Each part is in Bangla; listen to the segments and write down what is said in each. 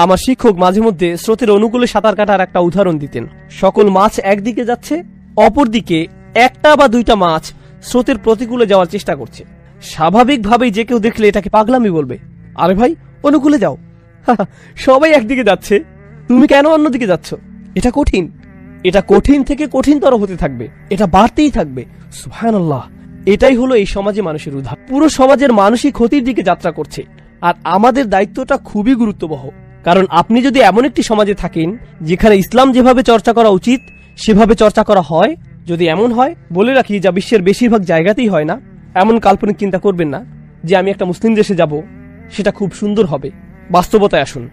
আমার শিক্ষক মাঝে মধ্যে স্রোতের অনুকূলে সাঁতার কাটার একটা উদাহরণ দিতেন। সকল মাছ একদিকে যাচ্ছে, অপরদিকে একটা বা দুইটা মাছ স্রোতের প্রতিকূলে যাওয়ার চেষ্টা করছে। স্বাভাবিকভাবেই যে কেউ দেখলে এটাকে পাগলামি বলবে, আরে ভাই অনুকূলে যাও, সবাই একদিকে যাচ্ছে, তুমি কেন অন্যদিকে যাচ্ছ? এটা কঠিন, এটা কঠিন থেকে কঠিনতর হতে থাকবে, এটা বাড়তেই থাকবে। সুবহানাল্লাহ। এটাই হলো এই সমাজে মানুষের উদাহরণ। পুরো সমাজের মানসিক ক্ষতির দিকে যাত্রা করছে। আর আমাদের দায়িত্বটা খুবই গুরুত্ববহ, কারণ আপনি যদি এমন একটি সমাজে থাকেন যেখানে ইসলাম যেভাবে চর্চা করা উচিত সেভাবে চর্চা করা হয়, যদি এমন হয়, বলে রাখি যা বিশ্বের বেশিরভাগ জায়গাতেই হয় না, এমন কাল্পনিক চিন্তা করবেন না যে আমি একটা মুসলিম দেশে যাব, সেটা খুব সুন্দর হবে। বাস্তবতায় আসুন,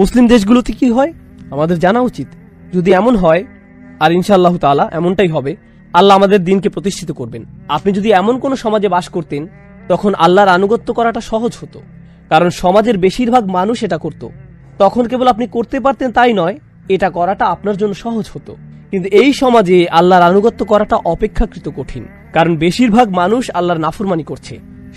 মুসলিম দেশগুলোতে কি হয় আমাদের জানা উচিত। যদি এমন হয়, আর ইনশাআল্লাহ তাআলা এমনটাই হবে, আল্লাহ আমাদের দিনকে প্রতিষ্ঠিত করবেন। আপনি যদি এমন কোন সমাজে বাস করতেন, তখন আল্লাহর আনুগত্য করাটা সহজ হতো, কারণ সমাজের বেশিরভাগ মানুষ এটা করত। তখন কেবল আপনি করতে পারতেন তাই নয়, এটা করাটা আপনার জন্য সহজ হতো। কিন্তু এই সমাজে আল্লাহর আনুগত্য করাটা অপেক্ষাকৃত কঠিন, কারণ বেশিরভাগ মানুষ আল্লাহর নাফরমানি করছে।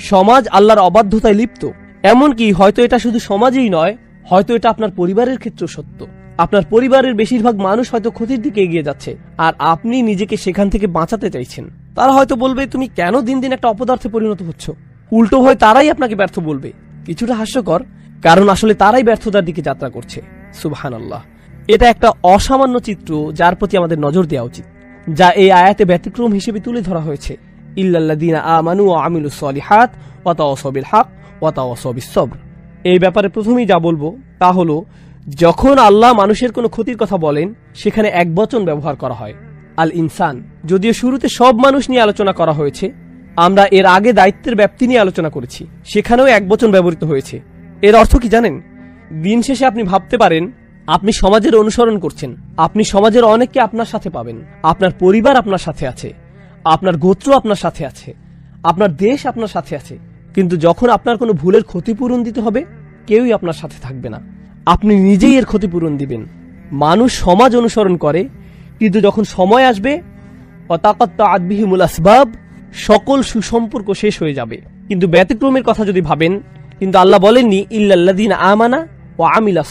সমাজ আল্লাহর অবাধ্যতায় লিপ্ত। এমনকি হয়তো এটা শুধু সমাজেই নয়, হয়তো এটা আপনার পরিবারের ক্ষেত্রেও সত্য। আপনার পরিবারের বেশিরভাগ মানুষ হয়তো ক্ষতির দিকে এগিয়ে যাচ্ছে, আর আপনি নিজেকে সেখান থেকে বাঁচাতে চাইছেন। তারা হয়তো বলবে, তুমি কেন দিন দিন একটা অপদার্থে পরিণত হচ্ছ। উল্টো হয় তারাই আপনাকে ব্যর্থ বলবে। কিছুটা হাস্যকর, কারণ আসলে তারাই ব্যর্থতার দিকে যাত্রা করছে। সুবহানাল্লাহ। এটা একটা অসামান্য চিত্র যার প্রতি আমাদের নজর দেওয়া উচিত, যা এই আয়াতে ব্যতিক্রম হিসেবে তুলে ধরা হয়েছে। ইল্লাল্লাযীনা আমানু ওয়া আমিলুস সলিহাত ওয়া তাওয়াসাউ বিল হক ওয়া তাওয়াসাউ বিস সবর। এই ব্যাপারে প্রথমেই যা বলবো তা হলো, যখন আল্লাহ মানুষের কোনো ক্ষতির কথা বলেন, সেখানে একবচন ব্যবহার করা হয়, আল ইনসান। যদিও শুরুতে সব মানুষ নিয়ে আলোচনা করা হয়েছে, আমরা এর আগে দায়িত্বের ব্যাপ্তি নিয়ে আলোচনা করেছি, সেখানেও একবচন ব্যবহৃত হয়েছে। এর অর্থ কি জানেন? দিন শেষে আপনি ভাবতে পারেন আপনি সমাজের অনুসরণ করছেন, আপনি সমাজের অনেককে আপনার সাথে পাবেন, আপনার পরিবার আপনার সাথে আছে, আপনার গোত্র আপনার সাথে আছে, আপনার দেশ আপনার সাথে আছে। কিন্তু যখন আপনার কোনো ভুলের ক্ষতিপূরণ দিতে হবে, কেউই আপনার সাথে থাকবে না, আপনি নিজেই এর ক্ষতিপূরণ দিবেন। মানুষ সমাজ অনুসরণ করে, কিন্তু যখন সময় আসবে, ওয়াতাকাত্তাআত বিহিমুল আসবাব, সকল সুসম্পর্ক শেষ হয়ে যাবে। কিন্তু ব্যতিক্রমের কথা যদি ভাবেন, কিন্তু আল্লাহ বলেননি ইল্লাল্লাযীনা আমানা ওয়া আমিলা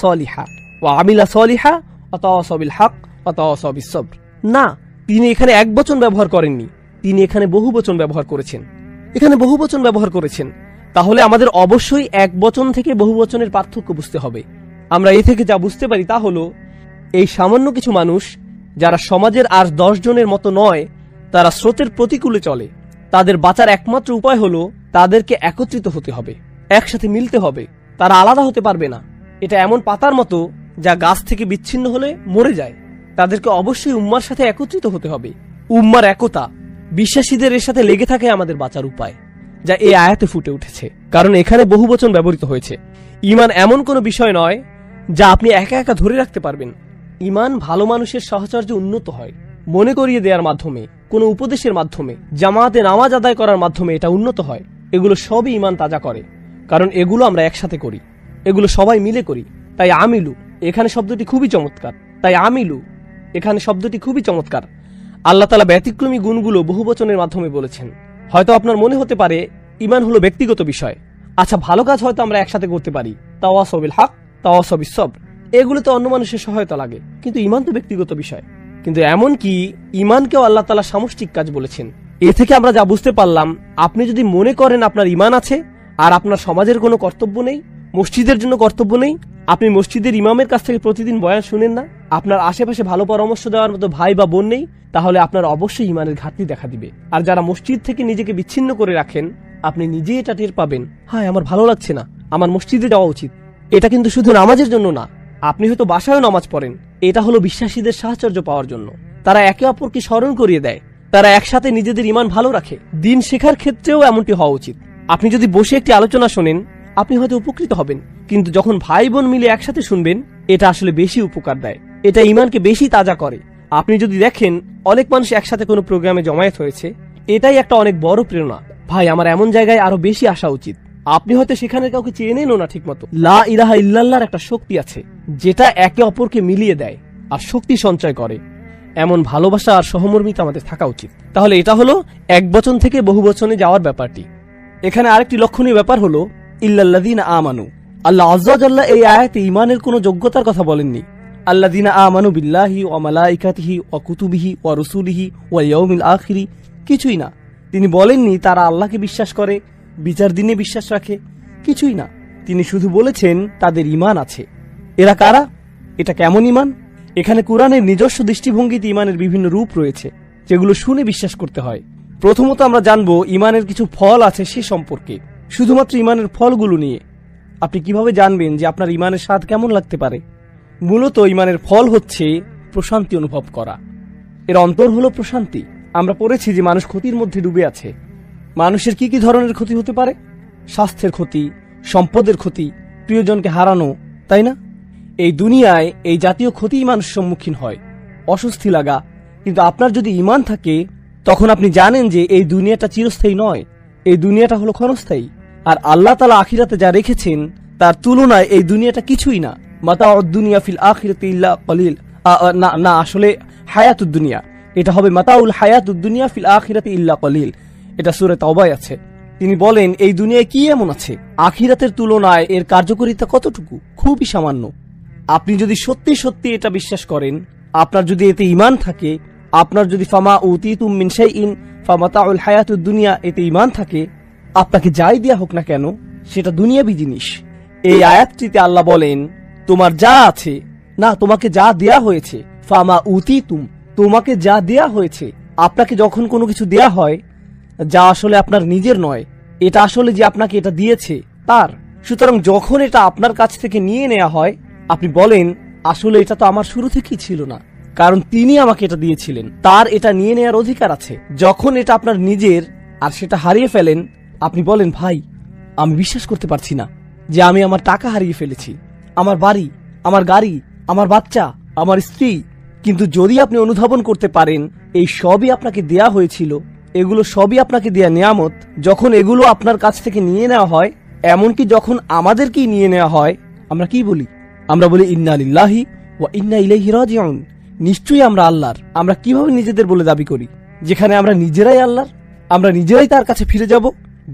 সলিহা ওয়া তাওয়াসাউ বিল হক ওয়া তাওয়াসাউ বিস সবর। না, তিনি এখানে একবচন ব্যবহার করেননি, তিনি এখানে বহুবচন ব্যবহার করেছেন। এখানে বহুবচন ব্যবহার করেছেন, তাহলে আমাদের অবশ্যই একবচন থেকে বহুবচনের পার্থক্য বুঝতে হবে। আমরা এ থেকে যা বুঝতে পারি তা হলো, এই সামান্য কিছু মানুষ যারা সমাজের আর 10 জনের মতো নয়, তারা স্রোতের প্রতিকূলে চলে। তাদের বাঁচার একমাত্র উপায় হলো তাদেরকে একত্রিত হতে হবে, একসাথে মিলতে হবে। তারা আলাদা হতে পারবে না। এটা এমন পাতার মতো যা গাছ থেকে বিচ্ছিন্ন হলে মরে যায়। তাদেরকে অবশ্যই উম্মার সাথে একত্রিত হতে হবে। উম্মার একতা, বিশ্বাসীদের এর সাথে লেগে থাকে আমাদের বাঁচার উপায়, যা এই আয়াতে ফুটে উঠেছে। কারণ এখানে বহুবচন ব্যবহৃত হয়েছে। ঈমান এমন কোনো বিষয় নয় যা আপনি একা একা ধরে রাখতে পারবেন। ঈমান ভালো মানুষের সাহচর্যে উন্নত হয়, মনে করিয়ে দেওয়ার মাধ্যমে, কোনো উপদেশের মাধ্যমে, জামাতে নামাজ আদায় করার মাধ্যমে এটা উন্নত হয়। এগুলো সবই ঈমান তাজা করে, কারণ এগুলো আমরা একসাথে করি, এগুলো সবাই মিলে করি। তাই আমিলু এখানে শব্দটি খুবই চমৎকার। আল্লাহ তাআলা ব্যতিক্রমী গুণগুলো বহুবচনের মাধ্যমে বলেছেন। হয়তো আপনার মনে হতে পারে ঈমান হলো ব্যক্তিগত বিষয়। আচ্ছা, ভালো কাজ হয়তো আমরা একসাথে করতে পারি, তাওয়াসাউ বিল হক, তাওয়াসাউ বিস সবর, এগুলো তো অন্য মানুষের সহায়তা লাগে, কিন্তু ঈমান তো ব্যক্তিগত বিষয়। কিন্তু এমন কি ঈমানকেও আল্লাহ তাআলা সামষ্টিক কাজ বলেছেন। এ থেকে আমরা যা বুঝতে পারলাম, আপনি যদি মনে করেন আপনার ঈমান আছে আর আপনার সমাজের কোনো কর্তব্য নেই, মসজিদের জন্য কর্তব্য নেই, আপনি মসজিদের ইমামের কাছ থেকে প্রতিদিন বয়ান শুনেন না, আপনার আশেপাশে ভালো পরামর্শ দেওয়ার মতো ভাই বা বোন নেই, তাহলে আপনার অবশ্যই ঈমানের ঘাটতি দেখা দিবে। আর যারা মসজিদ থেকে নিজেকে বিচ্ছিন্ন করে রাখেন, আপনি নিজেই এটা টের পাবেন, হ্যাঁ আমার ভালো লাগছে না, আমার মসজিদে যাওয়া উচিত। এটা কিন্তু শুধু নামাজের জন্য না, আপনি হয়তো বাসায়ও নামাজ পড়েন, এটা হলো বিশ্বাসীদের সাহচর্য পাওয়ার জন্য। তারা একে অপরকে স্মরণ করিয়ে দেয়, তারা একসাথে নিজেদের ঈমান ভালো রাখে। দিন শেখার ক্ষেত্রেও এমনটি হওয়া উচিত। আপনি যদি বসে একটি আলোচনা শোনেন, আপনি হয়তো উপকৃত হবেন, কিন্তু যখন ভাই বোন মিলে একসাথে শুনবেন, এটা আসলে বেশি উপকার দেয়, এটা ঈমানকে বেশি তাজা করে। আপনি যদি দেখেন অনেক মানুষ একসাথে কোনো প্রোগ্রামে জমায়েত হয়েছে, এটাই একটা অনেক বড় প্রেরণা। ভাই, আমার এমন জায়গায় আরো বেশি আসা উচিত। আপনি হয়তো সেখানে কাউকে চেনেনও না ঠিক মতো। লা ইলাহা ইল্লাল্লাহর একটা শক্তি আছে, যেটা একে অপরকে মিলিয়ে দেয় আর শক্তি সঞ্চয় করে। এমন ভালোবাসা আর সহমর্মিতা আমাদের থাকা উচিত। তাহলে এটা হলো একবচন থেকে বহুবচনে যাওয়ার ব্যাপারটি। এখানে আরেকটি লক্ষণীয় ব্যাপার হলো ইল্লাল্লাযীনা আমানু। আল্লাহ আযজা ওয়া জাল্লা এই আয়াতে ঈমানের কোনো যোগ্যতার কথা বলেননি। আল্লাযীনা আমানু বিল্লাহি ওয়া মালাইকাতিহি ওয়া কুতুবিহি ওয়া রুসুলিহি ওয়া ইয়াউমিল আখিরি, কিছুই না। তিনি বলেননি তারা আল্লাহকে বিশ্বাস করে, বিচার দিনে বিশ্বাস রাখে, কিছুই না। তিনি শুধু বলেছেন তাদের ঈমান আছে। এরা কারা? এটা কেমন ঈমান? এখানে কোরআনের নিজস্ব দৃষ্টিভঙ্গিতে ঈমানের বিভিন্ন রূপ রয়েছে, যেগুলো শুনে বিশ্বাস করতে হয়। প্রথমত আমরা জানবো ঈমানের কিছু ফল আছে সে সম্পর্কে। শুধুমাত্র ঈমানের ফলগুলো নিয়ে আপনি কিভাবে জানবেন যে আপনার ঈমানের স্বাদ কেমন লাগতে পারে? মূলত ঈমানের ফল হচ্ছে প্রশান্তি অনুভব করা। এর অন্তর হলো প্রশান্তি। আমরা পড়েছি যে মানুষ ক্ষতির মধ্যে ডুবে আছে। মানুষের কি কি ধরনের ক্ষতি হতে পারে? স্বাস্থ্যের ক্ষতি, সম্পদের ক্ষতি, প্রিয়জনকে হারানো, তাই না? এই দুনিয়ায় এই জাতীয় ক্ষতিই মানুষ সম্মুখীন হয়, অস্বস্তি লাগা। কিন্তু আপনার যদি ঈমান থাকে তখন আপনি জানেন যে এই দুনিয়াটা চিরস্থায়ী নয়, এই দুনিয়াটা হলো ক্ষণস্থায়ী। আর আল্লাহ তাআলা আখিরাতে যা রেখেছেন তার তুলনায় এই দুনিয়াটা কিছুই না। মাতাউদ দুনিয়া ফিল আখিরাতি ইল্লা কলিল। না, আসলে হায়াতুদ দুনিয়া, এটা হবে মাতাউল হায়াতুদ দুনিয়া ফিল আখিরাতি ইল্লা কলিল। এটা সূরা তাওবায় আছে। তিনি বলেন এই দুনিয়ায় কি এমন আছে আখিরাতের তুলনায় এর কার্যকারিতা কতটুকু? খুবই সামান্য। আপনি যদি সত্যি সত্যি এটা বিশ্বাস করেন, আপনার যদি এতে ঈমান থাকে, আপনার যদি ফামা উতিতুম মিন শাইইন ফামাতাউল হায়াতুদ দুনিয়া এতে ঈমান থাকে, আপনাকে যাই দেয়া হোক না কেন সেটা দুনিয়াবি জিনিস। এই আয়াতটিতে আল্লাহ বলেন তোমার যা আছে, না তোমাকে যা দেয়া হয়েছে, ফামা উতিতুম, তোমাকে যা দেয়া হয়েছে। আপনাকে যখন কোনো কিছু দেয়া হয় যা আসলে আপনার নিজের নয়, এটা আসলে যে আপনাকে এটা দিয়েছে তার। সুতরাং যখন এটা আপনার কাছ থেকে নিয়ে নেওয়া হয়, আপনি বলেন আসলে এটা তো আমার শুরু থেকেই ছিল না, কারণ তিনি আমাকে এটা দিয়েছিলেন, তার এটা নিয়ে নেওয়ার অধিকার আছে। যখন এটা আপনার নিজের আর সেটা হারিয়ে ফেলেন, আপনি বলেন ভাই আমি বিশ্বাস করতে পারছি না যে আমি আমার টাকা হারিয়ে ফেলেছি, আমার বাড়ি, আমার গাড়ি, আমার বাচ্চা, আমার স্ত্রী। কিন্তু যদি আপনি অনুধাবন করতে পারেন এই সবই আপনাকে দেয়া হয়েছিল, এগুলো সবই আপনাকে দেয়া নিয়ামত, যখন এগুলো আপনার কাছ থেকে নিয়ে নেওয়া হয়, এমনকি যখন আমাদেরকেই নিয়ে নেওয়া হয়, আমরা কি বলি? আমরা বলি ইন্না লিল্লাহি ওয়া ইন্না ইলাইহি রাজিউন। নিশ্চয়ই আমরা আল্লাহর। আমরা কিভাবে নিজেদের বলে দাবি করি, যেখানে আমরা নিজেরাই আল্লাহর, আমরা নিজেরাই তার কাছে ফিরে যাব?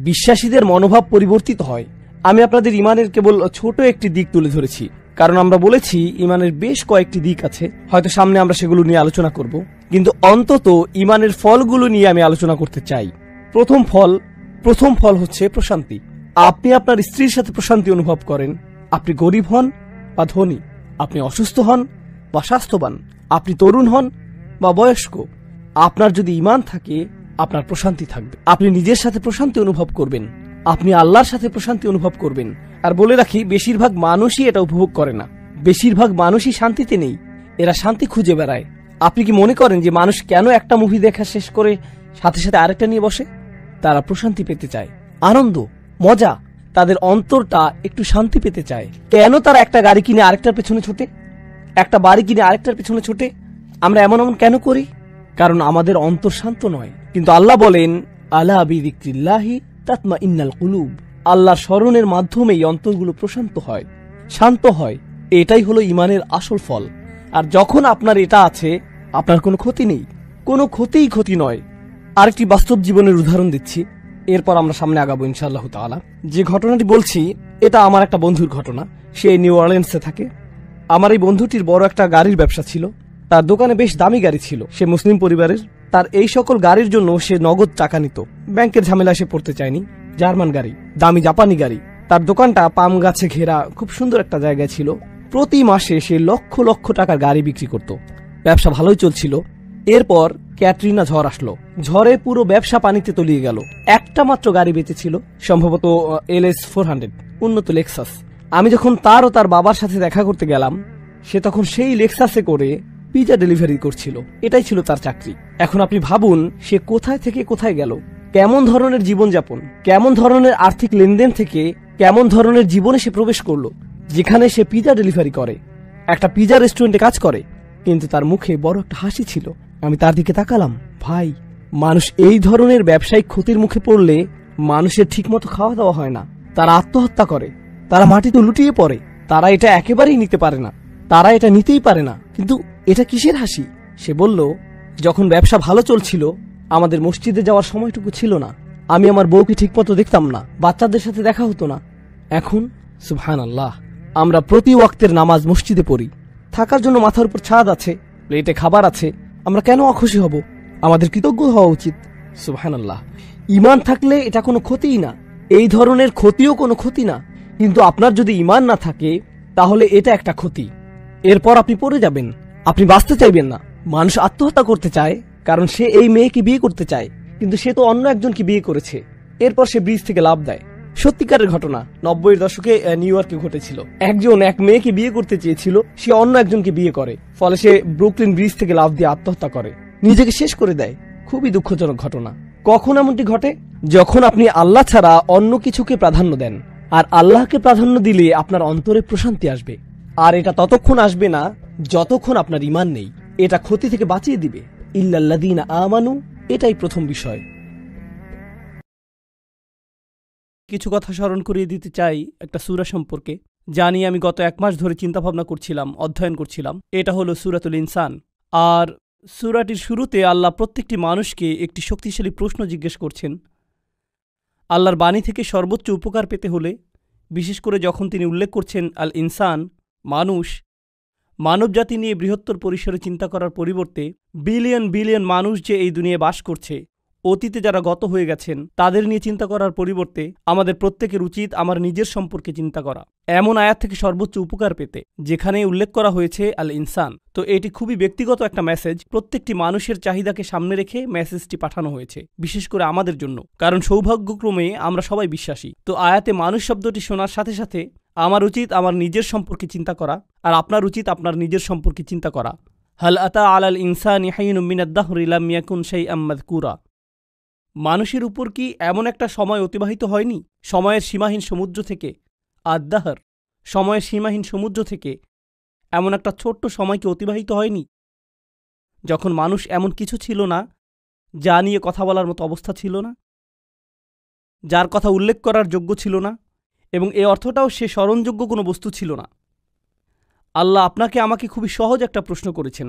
বিশ্বাসীদের মনোভাব পরিবর্তিত হয়। আমি আপনাদের ঈমানের কেবল ছোট একটি দিক তুলে ধরেছি, কারণ আমরা বলেছি ঈমানের বেশ কয়েকটি দিক আছে, হয়তো সামনে আমরা সেগুলো নিয়ে আলোচনা করব। কিন্তু অন্তত ঈমানের ফলগুলো নিয়ে আমি আলোচনা করতে চাই। প্রথম ফল হচ্ছে প্রশান্তি। আপনি আপনার স্ত্রীর সাথে প্রশান্তি অনুভব করেন। আপনি গরিব হন বা ধনী, আপনি অসুস্থ হন বা স্বাস্থ্যবান, আপনি তরুণ হন বা বয়স্ক, আপনার যদি ঈমান থাকে আপনার প্রশান্তি থাকবে। আপনি নিজের সাথে প্রশান্তি অনুভব করবেন, আপনি আল্লাহর সাথে প্রশান্তি অনুভব করবেন। আর বলে রাখি, বেশিরভাগ মানুষই এটা উপভোগ করে না। বেশিরভাগ মানুষই শান্তিতে নেই, এরা শান্তি খুঁজে বেড়ায়। আপনি কি মনে করেন যে মানুষ কেন একটা মুভি দেখা শেষ করে সাথে সাথে আরেকটা নিয়ে বসে? তারা প্রশান্তি পেতে চায়, আনন্দ, মজা। তাদের অন্তরটা একটু শান্তি পেতে চায়। কেন তারা একটা গাড়ি কিনে আরেকটার পেছনে ছোটে, একটা বাড়ি কিনে আরেকটার পেছনে ছোটে? আমরা এমন কেন করি? কারণ আমাদের অন্তর শান্ত নয়। কিন্তু আল্লাহ বলেন আলা বিযিকরিল্লাহি তাতমাইন্নাল কুলুব। আল্লাহর স্মরণের মাধ্যমেই অন্তরগুলো প্রশান্ত হয়, শান্ত হয়। এটাই হলো ঈমানের আসল ফল। আর যখন আপনার এটা আছে, আপনার কোনো ক্ষতি নেই, কোনো ক্ষতি নয়। আরেকটি বাস্তব জীবনের উদাহরণ দিচ্ছি, এরপর আমরা সামনে আগাবো ইনশাআল্লাহ তাআলা। যে ঘটনাটি বলছি এটা আমার একটা বন্ধুর ঘটনা। সে নিউ অরলিন্সে থাকে। আমার এই বন্ধুটির বড় একটা গাড়ির ব্যবসা ছিল। তার দোকানে বেশ দামি গাড়ি ছিল। সে মুসলিম পরিবারের। তার এই সকল গাড়ির জন্য সে নগদ টাকা নিত, ব্যাংকের ঝামেলা সে পড়তে চায়নি। জার্মান গাড়ি, দামি জাপানি গাড়ি। তার দোকানটা পাম গাছে ঘেরা খুব সুন্দর একটা জায়গায় ছিল। প্রতি মাসে সে লক্ষ লক্ষ টাকার গাড়ি বিক্রি করত। ব্যবসা ভালোই চলছিল। এরপর ক্যাটরিনা ঝড় আসলো। ঝড়ে পুরো ব্যবসা পানিতে তলিয়ে গেল। একটা মাত্র গাড়ি বেঁচেছিল, সম্ভবত LS 400, উন্নত লেক্সাস। আমি যখন তার ও তার বাবার সাথে দেখা করতে গেলাম, সে তখন সেই লেক্সাসে করে পিজা ডেলিভারি করছিল। এটাই ছিল তার চাকরি। এখন আপনি ভাবুন সে কোথায় থেকে কোথায় গেল, কেমন ধরনের জীবনযাপন, কেমন ধরনের আর্থিক লেনদেন থেকে কেমন ধরনের জীবনে সে প্রবেশ করলো, যেখানে সে পিজা ডেলিভারি করে, একটা পিজা রেস্টুরেন্টে কাজ করে, কিন্তু তার মুখে বড় একটা হাসি ছিল। আমি তার দিকে তাকালাম। ভাই, মানুষ এই ধরনের ব্যবসায়িক ক্ষতির মুখে পড়লে মানুষের ঠিকমতো খাওয়া দাওয়া হয় না, তারা আত্মহত্যা করে, তারা মাটিতে লুটিয়ে পড়ে, তারা এটা একেবারেই নিতে পারে না, তারা এটা নিতেই পারে না। কিন্তু এটা কিসের হাসি? সে বলল, যখন ব্যবসা ভালো চলছিল আমাদের মসজিদে যাওয়ার সময়টুকু ছিল না, আমি আমার বউকে ঠিকমতো দেখতাম না, বাচ্চাদের সাথে দেখা হতো না। এখন সুবহানাল্লাহ, আমরা প্রতি ওয়াক্তের নামাজ মসজিদে পড়ি, থাকার জন্য মাথার উপর ছাদ আছে, প্লেটে খাবার আছে, আমরা কেন অখুশি হব? আমাদের কৃতজ্ঞ হওয়া উচিত। সুবহানাল্লাহ, ঈমান থাকলে এটা কোনো ক্ষতিই না, এই ধরনের ক্ষতিও কোনো ক্ষতি না। কিন্তু আপনার যদি ঈমান না থাকে তাহলে এটা একটা ক্ষতি। এরপর আপনি পড়ে যাবেন, আপনি বাঁচতে চাইবেন না। মানুষ আত্মহত্যা করতে চায় কারণ সে এই মেয়েকে বিয়ে করতে চায়, কিন্তু সে তো অন্য একজনকে বিয়ে করেছে। এরপর সে ব্রিজ থেকে লাফ দেয়। সত্যিকারের ঘটনা 90-এর দশকে নিউ ইয়র্কে ঘটেছিল। একজন এক মেয়েকে বিয়ে করতে চেয়েছিল, সে অন্য একজনকে বিয়ে করে, ফলে সে ব্রুকলিন ব্রিজ থেকে লাফ দিয়ে আত্মহত্যা করে, নিজেকে শেষ করে দেয়। খুবই দুঃখজনক ঘটনা। কখন এমনটি ঘটে? যখন আপনি আল্লাহ ছাড়া অন্য কিছুকে প্রাধান্য দেন। আর আল্লাহকে প্রাধান্য দিলে আপনার অন্তরে প্রশান্তি আসবে। আর এটা ততক্ষণ আসবে না যতক্ষণ আপনার ঈমান নেই। এটা ক্ষতি থেকে বাঁচিয়ে দিবে। ইল্লাল্লাযীনা আমানু, এটাই প্রথম বিষয়। কিছু কথা স্মরণ করিয়ে দিতে চাই একটা সূরা সম্পর্কে, যা নিয়ে আমি গত 1 মাস ধরে চিন্তাভাবনা করছিলাম, অধ্যয়ন করছিলাম। এটা হলো সূরাতুল ইনসান। আর সূরাটির শুরুতে আল্লাহ প্রত্যেকটি মানুষকে একটি শক্তিশালী প্রশ্ন জিজ্ঞেস করছেন। আল্লাহর বাণী থেকে সর্বোচ্চ উপকার পেতে হলে, বিশেষ করে যখন তিনি উল্লেখ করছেন আল ইনসান, মানুষ, মানবজাতি নিয়ে বৃহত্তর পরিসরে চিন্তা করার পরিবর্তে বিলিয়ন বিলিয়ন মানুষ যে এই দুনিয়ায় বাস করছে, অতীতে যারা গত হয়ে গেছেন তাদের নিয়ে চিন্তা করার পরিবর্তে আমাদের প্রত্যেকের উচিত আমার নিজের সম্পর্কে চিন্তা করা, এমন আয়াত থেকে সর্বোচ্চ উপকার পেতে, যেখানে উল্লেখ করা হয়েছে আল ইনসান। তো এটি খুবই ব্যক্তিগত একটা মেসেজ, প্রত্যেকটি মানুষের চাহিদাকে সামনে রেখে মেসেজটি পাঠানো হয়েছে, বিশেষ করে আমাদের জন্য, কারণ সৌভাগ্যক্রমে আমরা সবাই বিশ্বাসী। তো আয়াতে মানুষ শব্দটি শোনার সাথে সাথে আমার উচিত আমার নিজের সম্পর্কে চিন্তা করা, আর আপনার উচিত আপনার নিজের সম্পর্কে চিন্তা করা। হাল আতা আলাল ইনসানি হাইনুম মিনাদ দাহরি লাম ইয়াকুন শাইআম মাযকুরা। মানুষের উপর কি এমন একটা সময় অতিবাহিত হয়নি সময়ের সীমাহীন সমুদ্র থেকে, আদ-দাহর, সময়ের সীমাহীন সমুদ্র থেকে এমন একটা ছোট্ট সময় কি অতিবাহিত হয়নি যখন মানুষ এমন কিছু ছিল না যা নিয়ে কথা বলার মতো অবস্থা ছিল না, যার কথা উল্লেখ করার যোগ্য ছিল না, এবং এ অর্থটাও সে স্মরণযোগ্য কোনো বস্তু ছিল না। আল্লাহ আপনাকে আমাকে খুবই সহজ একটা প্রশ্ন করেছেন,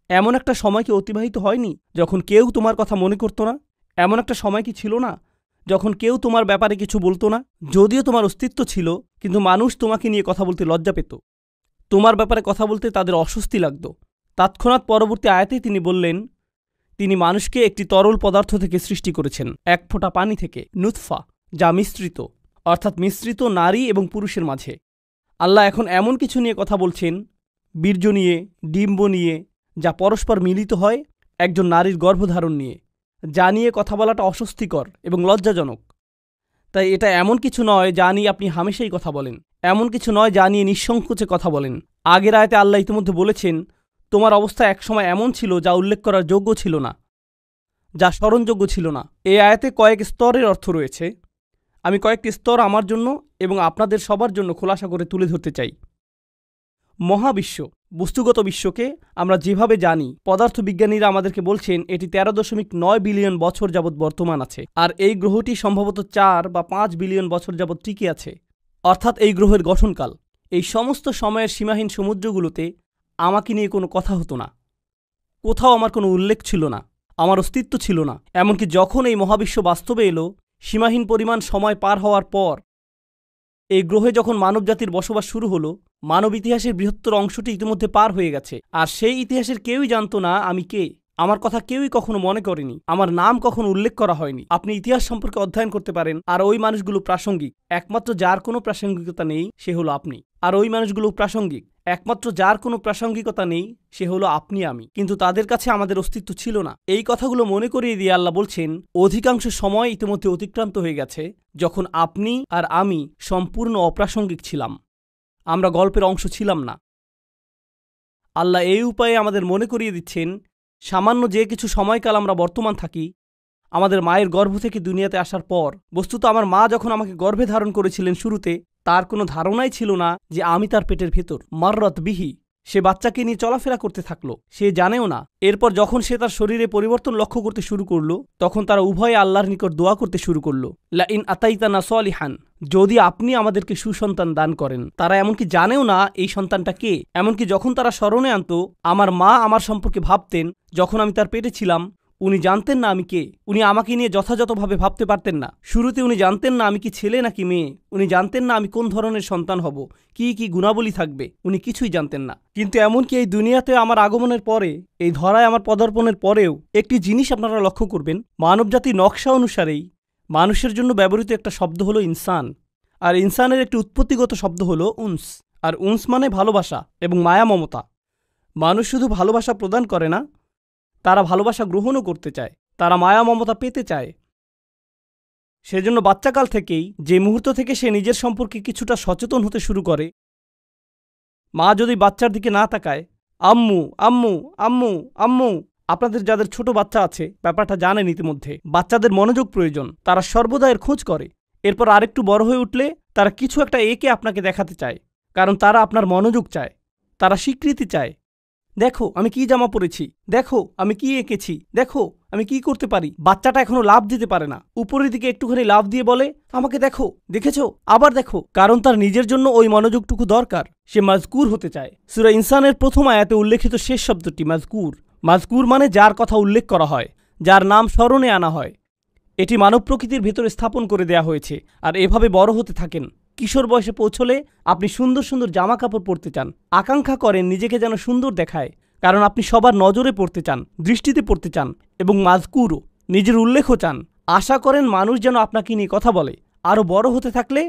এমন একটা সময় কি অতিবাহিত হয়নি যখন কেউ তোমার কথা মনে করত না? এমন একটা সময় কি ছিল না যখন কেউ তোমার ব্যাপারে কিছু বলতো না? যদিও তোমার অস্তিত্ব ছিল, কিন্তু মানুষ তোমাকে নিয়ে কথা বলতে লজ্জা পেত, তোমার ব্যাপারে কথা বলতে তাদের অস্বস্তি লাগত। তৎক্ষণাৎ পরবর্তী আয়াতেই তিনি বললেন, তিনি মানুষকে একটি তরল পদার্থ থেকে সৃষ্টি করেছেন, এক ফোঁটা পানি থেকে, নুতফা, যা মিশ্রিত, অর্থাৎ মিশ্রিত নারী এবং পুরুষের মাঝে। আল্লাহ এখন এমন কিছু নিয়ে কথা বলছেন, বীর্য নিয়ে, ডিম্ব নিয়ে, যা পরস্পর মিলিত হয় একজন নারীর গর্ভধারণ নিয়ে, যা নিয়ে কথা বলাটা অস্বস্তিকর এবং লজ্জাজনক। তাই এটা এমন কিছু নয় যা নিয়ে আপনি হামেশাই কথা বলেন, এমন কিছু নয় যা নিয়ে নিঃসংকোচে কথা বলেন। আগের আয়াতে আল্লাহ ইতিমধ্যে বলেছেন, তোমার অবস্থা একসময় এমন ছিল যা উল্লেখ করার যোগ্য ছিল না, যা স্মরণযোগ্য ছিল না। এই আয়াতে কয়েক স্তরের অর্থ রয়েছে। আমি কয়েকটি স্তর আমার জন্য এবং আপনাদের সবার জন্য খোলাসা করে তুলে ধরতে চাই। মহাবিশ্ব, বস্তুগত বিশ্বকে আমরা যেভাবে জানি, পদার্থবিজ্ঞানীরা আমাদেরকে বলছেন এটি 13.9 বিলিয়ন বছর যাবৎ বর্তমান আছে, আর এই গ্রহটি সম্ভবত 4 বা 5 বিলিয়ন বছর যাবৎ টিকে আছে, অর্থাৎ এই গ্রহের গঠনকাল। এই সমস্ত সময়ের সীমাহীন সমুদ্রগুলোতে আমাকে নিয়ে কোনো কথা হতো না, কোথাও আমার কোনো উল্লেখ ছিল না, আমার অস্তিত্ব ছিল না। এমনকি যখন এই মহাবিশ্ব বাস্তবে এলো, সীমাহীন পরিমাণ সময় পার হওয়ার পর এই গ্রহে যখন মানবজাতির বসবাস শুরু হলো, মানব ইতিহাসের বৃহত্তর অংশটি ইতিমধ্যে পার হয়ে গেছে, আর সেই ইতিহাসের কেউই জানত না আমি কে। আমার কথা কেউই কখনো মনে করেনি, আমার নাম কখনো উল্লেখ করা হয়নি। আপনি ইতিহাস সম্পর্কে অধ্যয়ন করতে পারেন, আর ওই মানুষগুলো প্রাসঙ্গিক। একমাত্র যার কোনো প্রাসঙ্গিকতা নেই সে হলো আপনি। আর ওই মানুষগুলো প্রাসঙ্গিক, একমাত্র যার কোনো প্রাসঙ্গিকতা নেই সে হলো আপনি, আমি। কিন্তু তাদের কাছে আমাদের অস্তিত্ব ছিল না। এই কথাগুলো মনে করিয়ে দিয়ে আল্লাহ বলছেন, অধিকাংশ সময় ইতিমধ্যে অতিক্রান্ত হয়ে গেছে যখন আপনি আর আমি সম্পূর্ণ অপ্রাসঙ্গিক ছিলাম, আমরা গল্পের অংশ ছিলাম না। আল্লাহ এই উপায়ে আমাদের মনে করিয়ে দিচ্ছেন, সামান্য যে কিছু সময়কাল আমরা বর্তমান থাকি, আমাদের মায়ের গর্ভ থেকে দুনিয়াতে আসার পর, বস্তুত আমার মা যখন আমাকে গর্ভে ধারণ করেছিলেন শুরুতে, তার কোনো ধারণাই ছিল না যে আমি তার পেটের ভেতর। মাররাত বিহি, সে বাচ্চাকে নিয়ে চলাফেরা করতে থাকলো, সে জানেও না। এরপর যখন সে তার শরীরে পরিবর্তন লক্ষ্য করতে শুরু করলো, তখন তারা উভয়ে আল্লাহর নিকট দোয়া করতে শুরু করলো, লা ইন আতাইতানা সলিহান, যদি আপনি আমাদেরকে সুসন্তান দান করেন। তারা এমনকি জানেও না এই সন্তানটা কে। এমনকি যখন তারা স্মরণে আনতো, আমার মা আমার সম্পর্কে ভাবতেন যখন আমি তার পেটে ছিলাম, উনি জানতেন না আমি কে, উনি আমাকে নিয়ে যথাযথভাবে ভাবতে পারতেন না। শুরুতে উনি জানতেন না আমি কি ছেলে নাকি মেয়ে, উনি জানতেন না আমি কোন ধরনের সন্তান হব, কি কি গুণাবলী থাকবে, উনি কিছুই জানতেন না। কিন্তু এমনকি এই দুনিয়াতে আমার আগমনের পরে, এই ধরায় আমার পদার্পণের পরেও একটি জিনিস আপনারা লক্ষ্য করবেন, মানবজাতির নকশা অনুসারেই মানুষের জন্য ব্যবহৃত একটা শব্দ হলো ইনসান, আর ইনসানের একটি উৎপত্তিগত শব্দ হলো উনস, আর উনস মানে ভালোবাসা এবং মায়া মমতা। মানুষ শুধু ভালোবাসা প্রদান করে না, তারা ভালোবাসা গ্রহণও করতে চায়, তারা মায়া মমতা পেতে চায়। সেজন্য বাচ্চাকাল থেকেই যে মুহূর্ত থেকে সে নিজের সম্পর্কে কিছুটা সচেতন হতে শুরু করে, মা যদি বাচ্চার দিকে না তাকায়, আম্মু আম্মু আম্মু আম্মু, আপনাদের যাদের ছোট বাচ্চা আছে ব্যাপারটা জানেন ইতিমধ্যে, বাচ্চাদের মনোযোগ প্রয়োজন, তারা সর্বদা এর খোঁজ করে। এরপর আরেকটু বড় হয়ে উঠলে তারা কিছু একটা এঁকে আপনাকে দেখাতে চায়, কারণ তারা আপনার মনোযোগ চায়, তারা স্বীকৃতি চায়। দেখো আমি কি জামা পরেছি, দেখো আমি কি এঁকেছি, দেখো আমি কি করতে পারি। বাচ্চাটা এখনো লাভ দিতে পারে না, উপরের দিকে একটুখানি লাভ দিয়ে বলে আমাকে দেখো, দেখেছো, আবার দেখো, কারণ তার নিজের জন্য ওই মনোযোগটুকু দরকার। সে মাজকুর হতে চায়। সূরা ইনসানের প্রথম আয়াতে উল্লেখিত শেষ শব্দটি মাজকুর। মাজকুর মানে যার কথা উল্লেখ করা হয়, যার নাম স্মরণে আনা হয়। এটি মানব প্রকৃতির ভেতরে স্থাপন করে দেয়া হয়েছে, আর এভাবে বড় হতে থাকেন। কিশোর বয়সে পৌঁছলে আপনি সুন্দর সুন্দর জামা কাপড় পরতে চান, আকাঙ্ক্ষা করেন নিজেকে যেন সুন্দর দেখায়, কারণ আপনি সবার নজরে পড়তে চান, দৃষ্টিতে পড়তে চান, এবং মাজকুরও, নিজের উল্লেখও চান। আশা করেন মানুষ যেন আপনাকে নিয়ে কথা বলে। আরও বড় হতে থাকলে,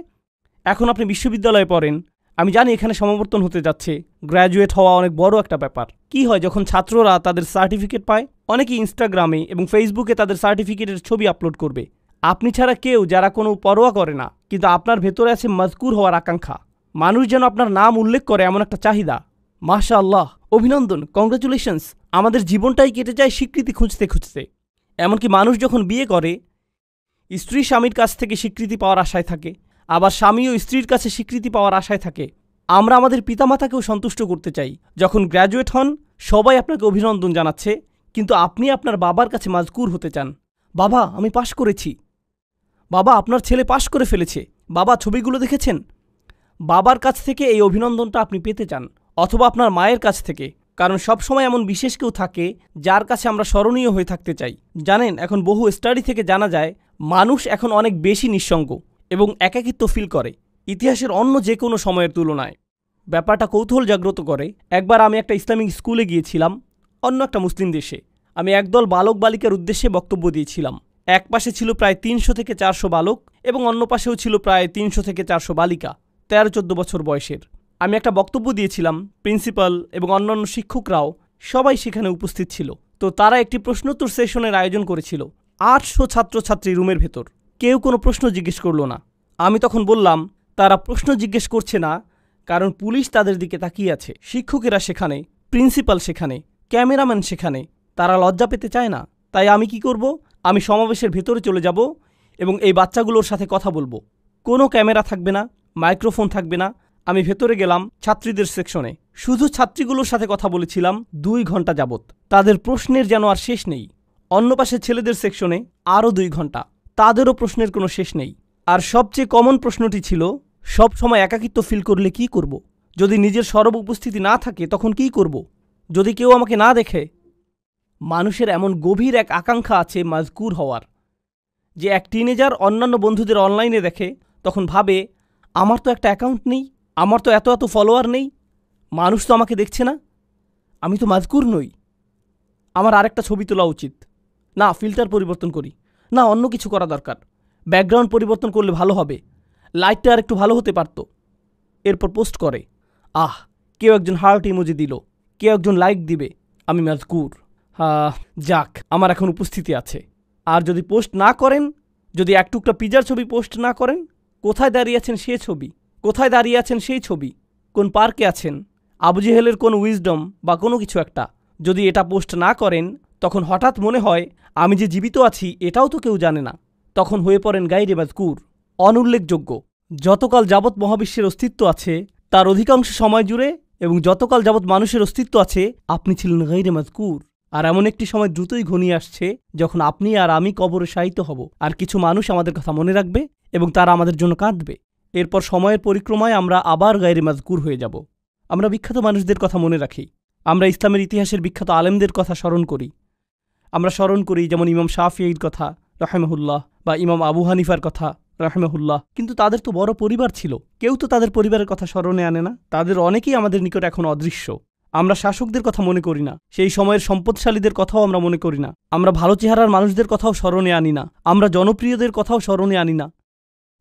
এখন আপনি বিশ্ববিদ্যালয়ে পড়েন, আমি জানি এখানে সমাবর্তন হতে যাচ্ছে, গ্র্যাজুয়েট হওয়া অনেক বড় একটা ব্যাপার। কি হয় যখন ছাত্ররা তাদের সার্টিফিকেট পায়? অনেকেই ইনস্টাগ্রামে এবং ফেসবুকে তাদের সার্টিফিকেটের ছবি আপলোড করবে। আপনি ছাড়া কেউ, যারা কোনো পরোয়া করে না, কিন্তু আপনার ভেতরে আছে মাজকুর হওয়ার আকাঙ্ক্ষা। মানুষ যেন আপনার নাম উল্লেখ করে এমন একটা চাহিদা। মাশাআল্লাহ, অভিনন্দন, কংগ্রাচুলেশনস। আমাদের জীবনটাই কেটে যায় স্বীকৃতি খুঁজতে খুঁজতে। এমনকি মানুষ যখন বিয়ে করে, স্ত্রী স্বামীর কাছ থেকে স্বীকৃতি পাওয়ার আশায় থাকে, আবার স্বামীও স্ত্রীর কাছে স্বীকৃতি পাওয়ার আশায় থাকে। আমরা আমাদের পিতামাতাকেও সন্তুষ্ট করতে চাই। যখন গ্র্যাজুয়েট হন, সবাই আপনাকে অভিনন্দন জানাচ্ছে, কিন্তু আপনি আপনার বাবার কাছে মাজকুর হতে চান। বাবা আমি পাশ করেছি, বাবা আপনার ছেলে পাশ করে ফেলেছে, বাবা ছবিগুলো দেখেছেন। বাবার কাছ থেকে এই অভিনন্দনটা আপনি পেতে চান, অথবা আপনার মায়ের কাছ থেকে, কারণ সবসময় এমন বিশেষ কেউ থাকে যার কাছে আমরা স্মরণীয় হয়ে থাকতে চাই। জানেন, এখন বহু স্টাডি থেকে জানা যায় মানুষ এখন অনেক বেশি নিঃসঙ্গ এবং একাকিত্ব ফিল করে ইতিহাসের অন্য যে কোনো সময়ের তুলনায়। ব্যাপারটা কৌতূহল জাগ্রত করে। একবার আমি একটা ইসলামিক স্কুলে গিয়েছিলাম, অন্য একটা মুসলিম দেশে। আমি একদল বালক বালিকার উদ্দেশ্যে বক্তব্য দিয়েছিলাম। এক পাশে ছিল প্রায় 300 থেকে 400 বালক এবং অন্য পাশেও ছিল প্রায় 300 থেকে 400 বালিকা, 13-14 বছর বয়সের। আমি একটা বক্তব্য দিয়েছিলাম, প্রিন্সিপাল এবং অন্যান্য শিক্ষকরাও সবাই সেখানে উপস্থিত ছিল। তো তারা একটি প্রশ্নোত্তর সেশনের আয়োজন করেছিল। 800 ছাত্রছাত্রী রুমের ভেতর, কেউ কোনো প্রশ্ন জিজ্ঞেস করল না। আমি তখন বললাম, তারা প্রশ্ন জিজ্ঞেস করছে না কারণ পুলিশ তাদের দিকে তাকিয়ে আছে, শিক্ষকেরা সেখানে, প্রিন্সিপাল সেখানে, ক্যামেরাম্যান সেখানে, তারা লজ্জা পেতে চায় না। তাই আমি কি করব? আমি সমাবেশের ভেতরে চলে যাব এবং এই বাচ্চাগুলোর সাথে কথা বলবো। কোনো ক্যামেরা থাকবে না, মাইক্রোফোন থাকবে না। আমি ভেতরে গেলাম ছাত্রীদের সেকশনে, শুধু ছাত্রীগুলোর সাথে কথা বলেছিলাম 2 ঘন্টা যাবত। তাদের প্রশ্নের যেন আর শেষ নেই। অন্য পাশে ছেলেদের সেকশনে আরও 2 ঘন্টা, তাদেরও প্রশ্নের কোনো শেষ নেই। আর সবচেয়ে কমন প্রশ্নটি ছিল, সব সময় একাকিত্ব ফিল করলে কি করব? যদি নিজের সরব উপস্থিতি না থাকে তখন কি করব? যদি কেউ আমাকে না দেখে? মানুষের এমন গভীর এক আকাঙ্ক্ষা আছে মাজকুর হওয়ার, যে এক টিনেজার অন্যান্য বন্ধুদের অনলাইনে দেখে, তখন ভাবে আমার তো একটা অ্যাকাউন্ট নেই, আমার তো এত এত ফলোয়ার নেই, মানুষ তো আমাকে দেখছে না, আমি তো মাজকুর নই, আমার আরেকটা ছবি তোলা উচিত, না ফিল্টার পরিবর্তন করি, না অন্য কিছু করা দরকার, ব্যাকগ্রাউন্ড পরিবর্তন করলে ভালো হবে, লাইটটা আর একটু ভালো হতে পারত। এরপর পোস্ট করে, কেউ একজন হার্ট ইমোজি দিল, কেউ একজন লাইক দিবে, আমি মাজকুর। যাক, আমার এখন উপস্থিতি আছে। আর যদি পোস্ট না করেন, যদি এক টুকরা পিজার ছবি পোস্ট না করেন, কোথায় দাঁড়িয়ে আছেন সে ছবি, কোথায় দাঁড়িয়ে আছেন সেই ছবি, কোন পার্কে আছেন, আবু জেহেলের কোন উইজডম বা কোনো কিছু একটা, যদি এটা পোস্ট না করেন, তখন হঠাৎ মনে হয় আমি যে জীবিত আছি এটাও তো কেউ জানে না। তখন হয়ে পড়েন গায়রে মাজকুর, অনুল্লেখযোগ্য। যতকাল যাবৎ মহাবিশ্বের অস্তিত্ব আছে তার অধিকাংশ সময় জুড়ে, এবং যতকাল যাবৎ মানুষের অস্তিত্ব আছে, আপনি ছিলেন গায়রে মাজকুর। আর এমন একটি সময় দ্রুতই ঘনিয়ে আসছে যখন আপনি আর আমি কবরে শায়িত হব, আর কিছু মানুষ আমাদের কথা মনে রাখবে এবং তারা আমাদের জন্য কাঁদবে। এরপর সময়ের পরিক্রমায় আমরা আবার গায়রে মাজকুর হয়ে যাব। আমরা বিখ্যাত মানুষদের কথা মনে রাখি, আমরা ইসলামের ইতিহাসের বিখ্যাত আলেমদের কথা স্মরণ করি, আমরা স্মরণ করি যেমন ইমাম শাফিঈর কথা রাহিমাহুল্লাহ বা ইমাম আবু হানিফার কথা রাহিমাহুল্লাহ, কিন্তু তাদের তো বড় পরিবার ছিল, কেউ তো তাদের পরিবারের কথা স্মরণে আনে না। তাদের অনেকেই আমাদের নিকট এখন অদৃশ্য। আমরা শাসকদের কথা মনে করি না, সেই সময়ের সম্পদশালীদের কথাও আমরা মনে করি না, আমরা ভালো চেহারার মানুষদের কথাও স্মরণে আনি না, আমরা জনপ্রিয়দের কথাও স্মরণে আনি না,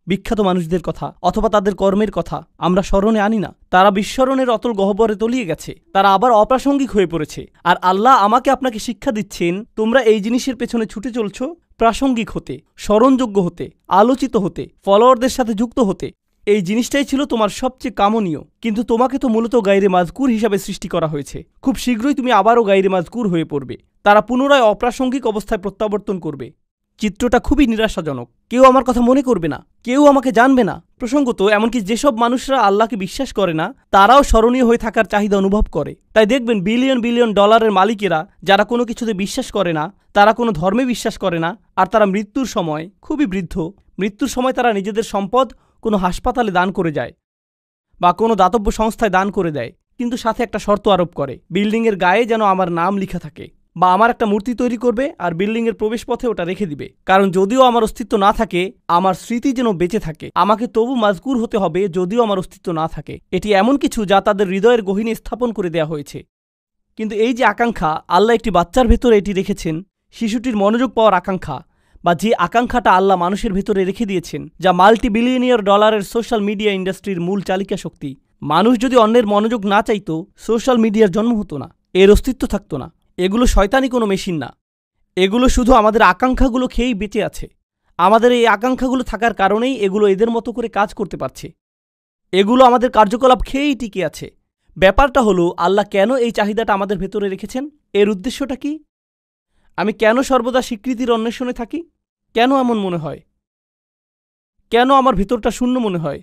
বিখ্যাত মানুষদের কথা অথবা তাদের কর্মের কথা আমরা স্মরণে আনি না। তারা বিস্মরণের অতল গহ্বরে তলিয়ে গেছে, তারা আবার অপ্রাসঙ্গিক হয়ে পড়েছে। আর আল্লাহ আমাকে আপনাকে শিক্ষা দিচ্ছেন, তোমরা এই জিনিসের পেছনে ছুটে চলছ প্রাসঙ্গিক হতে, স্মরণযোগ্য হতে, আলোচিত হতে, ফলোয়ারদের সাথে যুক্ত হতে। এই জিনিসটাই ছিল তোমার সবচেয়ে কামনীয়, কিন্তু তোমাকে তো মূলত গায়রে মাজকুর হিসাবে সৃষ্টি করা হয়েছে। খুব শীঘ্রই তুমি আবারও গায়রে মাজকুর হয়ে পড়বে, তারা পুনরায় অপ্রাসঙ্গিক অবস্থায় প্রত্যাবর্তন করবে। চিত্রটা খুবই নিরাশাজনক। কেউ আমার কথা মনে করবে না, কেউ আমাকে জানবে না। প্রসঙ্গত এমনকি যেসব মানুষরা আল্লাহকে বিশ্বাস করে না তারাও স্মরণীয় হয়ে থাকার চাহিদা অনুভব করে। তাই দেখবেন বিলিয়ন বিলিয়ন ডলারের মালিকেরা যারা কোনো কিছুতে বিশ্বাস করে না, তারা কোনো ধর্মে বিশ্বাস করে না, আর তারা মৃত্যুর সময় খুবই বৃদ্ধ, মৃত্যুর সময় তারা নিজেদের সম্পদ কোনো হাসপাতালে দান করে যায় বা কোনো দাতব্য সংস্থায় দান করে দেয়, কিন্তু সাথে একটা শর্ত আরোপ করে, বিল্ডিংয়ের গায়ে যেন আমার নাম লেখা থাকে, বা আমার একটা মূর্তি তৈরি করবে আর বিল্ডিংয়ের প্রবেশপথে ওটা রেখে দিবে। কারণ যদিও আমার অস্তিত্ব না থাকে, আমার স্মৃতি যেন বেঁচে থাকে। আমাকে তবু মাজকুর হতে হবে যদিও আমার অস্তিত্ব না থাকে। এটি এমন কিছু যা তাদের হৃদয়ের গহীনে স্থাপন করে দেওয়া হয়েছে। কিন্তু এই যে আকাঙ্ক্ষা আল্লাহ একটি বাচ্চার ভেতরে এটি রেখেছেন, শিশুটির মনোযোগ পাওয়ার আকাঙ্ক্ষা, বা যে আকাঙ্ক্ষাটা আল্লাহ মানুষের ভেতরে রেখে দিয়েছেন, যা মাল্টি বিলিয়নিয়ার ডলারের সোশ্যাল মিডিয়া ইন্ডাস্ট্রির মূল চালিকা শক্তি। মানুষ যদি অন্যের মনোযোগ না চাইতো, সোশ্যাল মিডিয়ার জন্ম হতো না, এর অস্তিত্ব থাকতো না। এগুলো শয়তানি কোনো মেশিন না, এগুলো শুধু আমাদের আকাঙ্ক্ষাগুলো খেয়েই বেঁচে আছে। আমাদের এই আকাঙ্ক্ষাগুলো থাকার কারণেই এগুলো এদের মতো করে কাজ করতে পারছে, এগুলো আমাদের কার্যকলাপ খেয়েই টিকে আছে। ব্যাপারটা হলো আল্লাহ কেন এই চাহিদাটা আমাদের ভেতরে রেখেছেন, এর উদ্দেশ্যটা কি? আমি কেন সর্বদা স্বীকৃতির অন্বেষণে থাকি? কেন এমন মনে হয়? কেন আমার ভেতরটা শূন্য মনে হয়?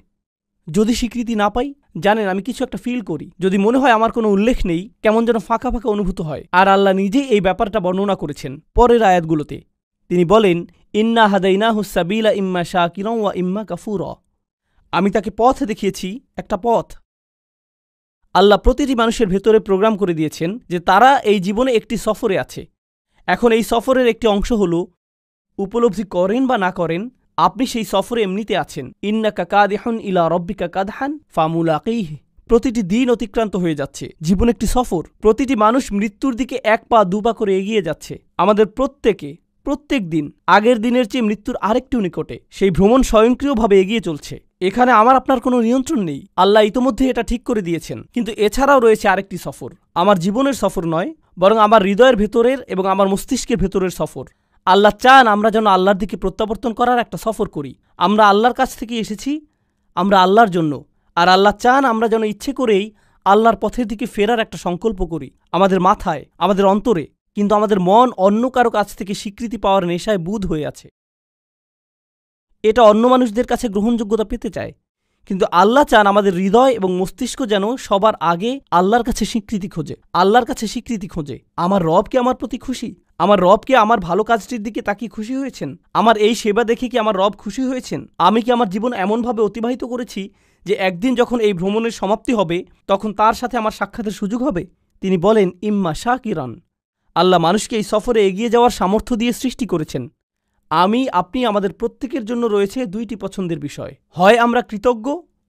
যদি স্বীকৃতি না পাই, জানেন আমি কিছু একটা ফিল করি। যদি মনে হয় আমার কোনো উল্লেখ নেই, কেমন যেন ফাঁকা ফাঁকা অনুভূত হয়। আর আল্লাহ নিজেই এই ব্যাপারটা বর্ণনা করেছেন পরের আয়াতগুলোতে। তিনি বলেন, ইন্না হাদাইনাহুস সাবিলা ইম্মা শাকিরান ওয়া ইম্মা কাফুরা। আমি তাকে পথ দেখিয়েছি, একটা পথ। আল্লাহ প্রতিটি মানুষের ভেতরে প্রোগ্রাম করে দিয়েছেন যে তারা এই জীবনে একটি সফরে আছে। এখন এই সফরের একটি অংশ হলো, উপলব্ধি করেন বা না করেন, আপনি সেই সফরে এমনিতে আছেন। ইন্নাকা কাদিহুন ইলা রব্বিকা কাদহান ফামুলাকিহি। প্রতিটি দিন অতিক্রান্ত হয়ে যাচ্ছে, জীবন একটি সফর। প্রতিটি মানুষ মৃত্যুর দিকে এক পা দুপা করে এগিয়ে যাচ্ছে। আমাদের প্রত্যেক দিন আগের দিনের চেয়ে মৃত্যুর আরেকটু নিকটে। সেই ভ্রমণ স্বয়ংক্রিয়ভাবে এগিয়ে চলছে। এখানে আমার আপনার কোনো নিয়ন্ত্রণ নেই, আল্লাহ ইতোমধ্যে এটা ঠিক করে দিয়েছেন। কিন্তু এছাড়াও রয়েছে আরেকটি সফর, আমার জীবনের সফর নয়, বরং আমার হৃদয়ের ভেতরের এবং আমার মস্তিষ্কের ভেতরের সফর। আল্লাহ চান আমরা যেন আল্লাহর দিকে প্রত্যাবর্তন করার একটা সফর করি। আমরা আল্লাহর কাছ থেকে এসেছি, আমরা আল্লাহর জন্য, আর আল্লাহ চান আমরা যেন ইচ্ছে করেই আল্লাহর পথের দিকে ফেরার একটা সংকল্প করি, আমাদের মাথায়, আমাদের অন্তরে। কিন্তু আমাদের মন অন্য কারো কাছ থেকে স্বীকৃতি পাওয়ার নেশায় বুঁদ হয়ে আছে। এটা অন্য মানুষদের কাছে গ্রহণযোগ্যতা পেতে চায়, কিন্তু আল্লাহ চান আমাদের হৃদয় এবং মস্তিষ্ক যেন সবার আগে আল্লাহর কাছে স্বীকৃতি খোঁজে, আল্লাহর কাছে স্বীকৃতি খোঁজে। আমার রব কি আমার প্রতি খুশি? আমার রব কি আমার ভালো কাজটির দিকে তাকিয়ে খুশি হয়েছেন? আমার এই সেবা দেখে কি আমার রব খুশি হয়েছেন? আমি কি আমার জীবন এমনভাবে অতিবাহিত করেছি যে একদিন যখন এই ভ্রমণের সমাপ্তি হবে তখন তার সাথে আমার সাক্ষাতের সুযোগ হবে? তিনি বলেন, ইম্মা শাকিরান। আল্লাহ মানুষকে এই সফরে এগিয়ে যাওয়ার সামর্থ্য দিয়ে সৃষ্টি করেছেন। আপনি আমাদের প্রত্যেকের জন্য রয়েছে দুইটি পছন্দের বিষয়, হয় আমরা কৃতজ্ঞ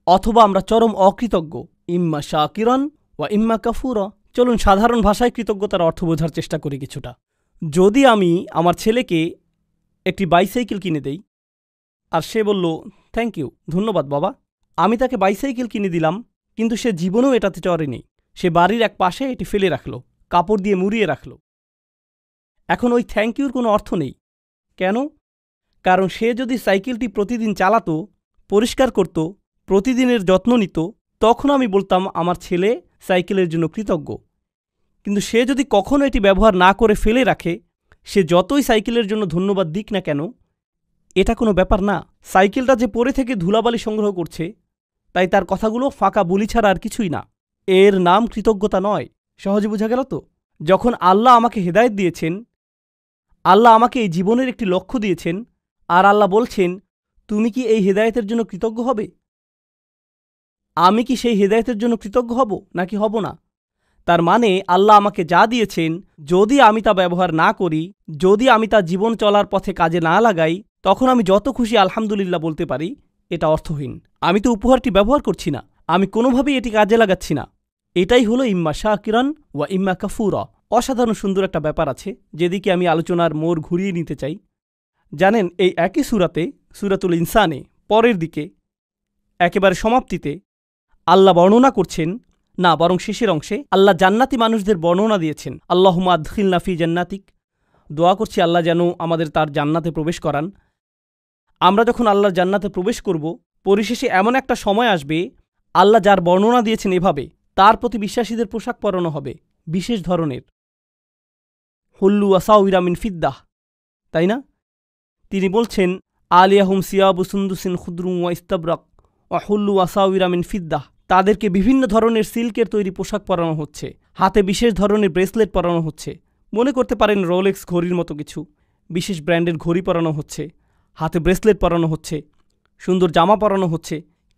অথবা আমরা চরম অকৃতজ্ঞ। ইম্মা শাকিরান ওয়া ইম্মা কাফুরা। চলুন সাধারণ ভাষায় কৃতজ্ঞতার অর্থ বোঝার চেষ্টা করি কিছুটা। যদি আমি আমার ছেলেকে একটি বাইসাইকেল কিনে দেই আর সে বলল, থ্যাংক ইউ, ধন্যবাদ বাবা, আমি তাকে বাইসাইকেল কিনে দিলাম, কিন্তু সে জীবনেও এটাতে চড়েনি। সে বাড়ির এক পাশে এটি ফেলে রাখল, কাপড় দিয়ে মুড়িয়ে রাখল। এখন ওই থ্যাংক ইউর কোনো অর্থ নেই। কেন? কারণ সে যদি সাইকেলটি প্রতিদিন চালাতো, পরিষ্কার করত, প্রতিদিনের যত্ন নিত, তখন আমি বলতাম আমার ছেলে সাইকেলের জন্য কৃতজ্ঞ। কিন্তু সে যদি কখনো এটি ব্যবহার না করে ফেলে রাখে, সে যতই সাইকেলের জন্য ধন্যবাদ দিক না কেন, এটা কোনো ব্যাপার না। সাইকেলটা যে পরে থেকে ধুলাবালি সংগ্রহ করছে, তাই তার কথাগুলো ফাঁকা বুলি ছাড়া আর কিছুই না। এর নাম কৃতজ্ঞতা নয়। সহজে বোঝা গেল তো? যখন আল্লাহ আমাকে হেদায়েত দিয়েছেন, আল্লাহ আমাকে এই জীবনের একটি লক্ষ্য দিয়েছেন, আর আল্লাহ বলছেন, তুমি কি এই হেদায়েতের জন্য কৃতজ্ঞ হবে? আমি কি সেই হেদায়েতের জন্য কৃতজ্ঞ হব নাকি হব না? তার মানে আল্লাহ আমাকে যা দিয়েছেন যদি আমি তা ব্যবহার না করি, যদি আমি তা জীবন চলার পথে কাজে না লাগাই, তখন আমি যত খুশি আলহামদুলিল্লাহ বলতে পারি এটা অর্থহীন। আমি তো উপহারটি ব্যবহার করছি না, আমি কোনোভাবেই এটি কাজে লাগাচ্ছি না। এটাই হলো ইম্মা শাকিরান ওয়া ইম্মা কাফুরা। অসাধারণ সুন্দর একটা ব্যাপার আছে যেদিকে আমি আলোচনার মোড় ঘুরিয়ে নিতে চাই। জানেন, এই একই সূরাতে, সূরাতুল ইনসানে পরের দিকে একেবারে সমাপ্তিতে আল্লাহ বর্ণনা করছেন, না বরং শেষের অংশে আল্লাহ জান্নাতি মানুষদের বর্ণনা দিয়েছেন। আল্লাহুম্মা আদখিলনা ফি জান্নাতিক। দোয়া করছি আল্লাহ যেন আমাদের তার জান্নাতে প্রবেশ করান। আমরা যখন আল্লাহর জান্নাতে প্রবেশ করব, পরিশেষে এমন একটা সময় আসবে আল্লাহ যার বর্ণনা দিয়েছেন এভাবে তার প্রতি বিশ্বাসীদের পোশাক পরানো হবে বিশেষ ধরনের, হুল্লু আসাউইরা মিন ফিদ্দাহ, তাই না? তিনি বলছেন আলিয়াহুম সিয়াবু সুন্দুসিন খুদরু ওয়া ইস্তাবরাক ওয়া হুল্লু আসাউইরা মিন ফিদ্দাহ। তাদেরকে বিভিন্ন ধরনের সিল্কের তৈরি পোশাক পরানো হচ্ছে, হাতে বিশেষ ধরনের ব্রেসলেট পরানো হচ্ছে। মনে করতে পারেন রোলেক্স ঘড়ির মতো কিছু, বিশেষ ব্র্যান্ডের ঘড়ি পরানো হচ্ছে, হাতে ব্রেসলেট পরানো হচ্ছে, সুন্দর জামা পরানো হচ্ছে।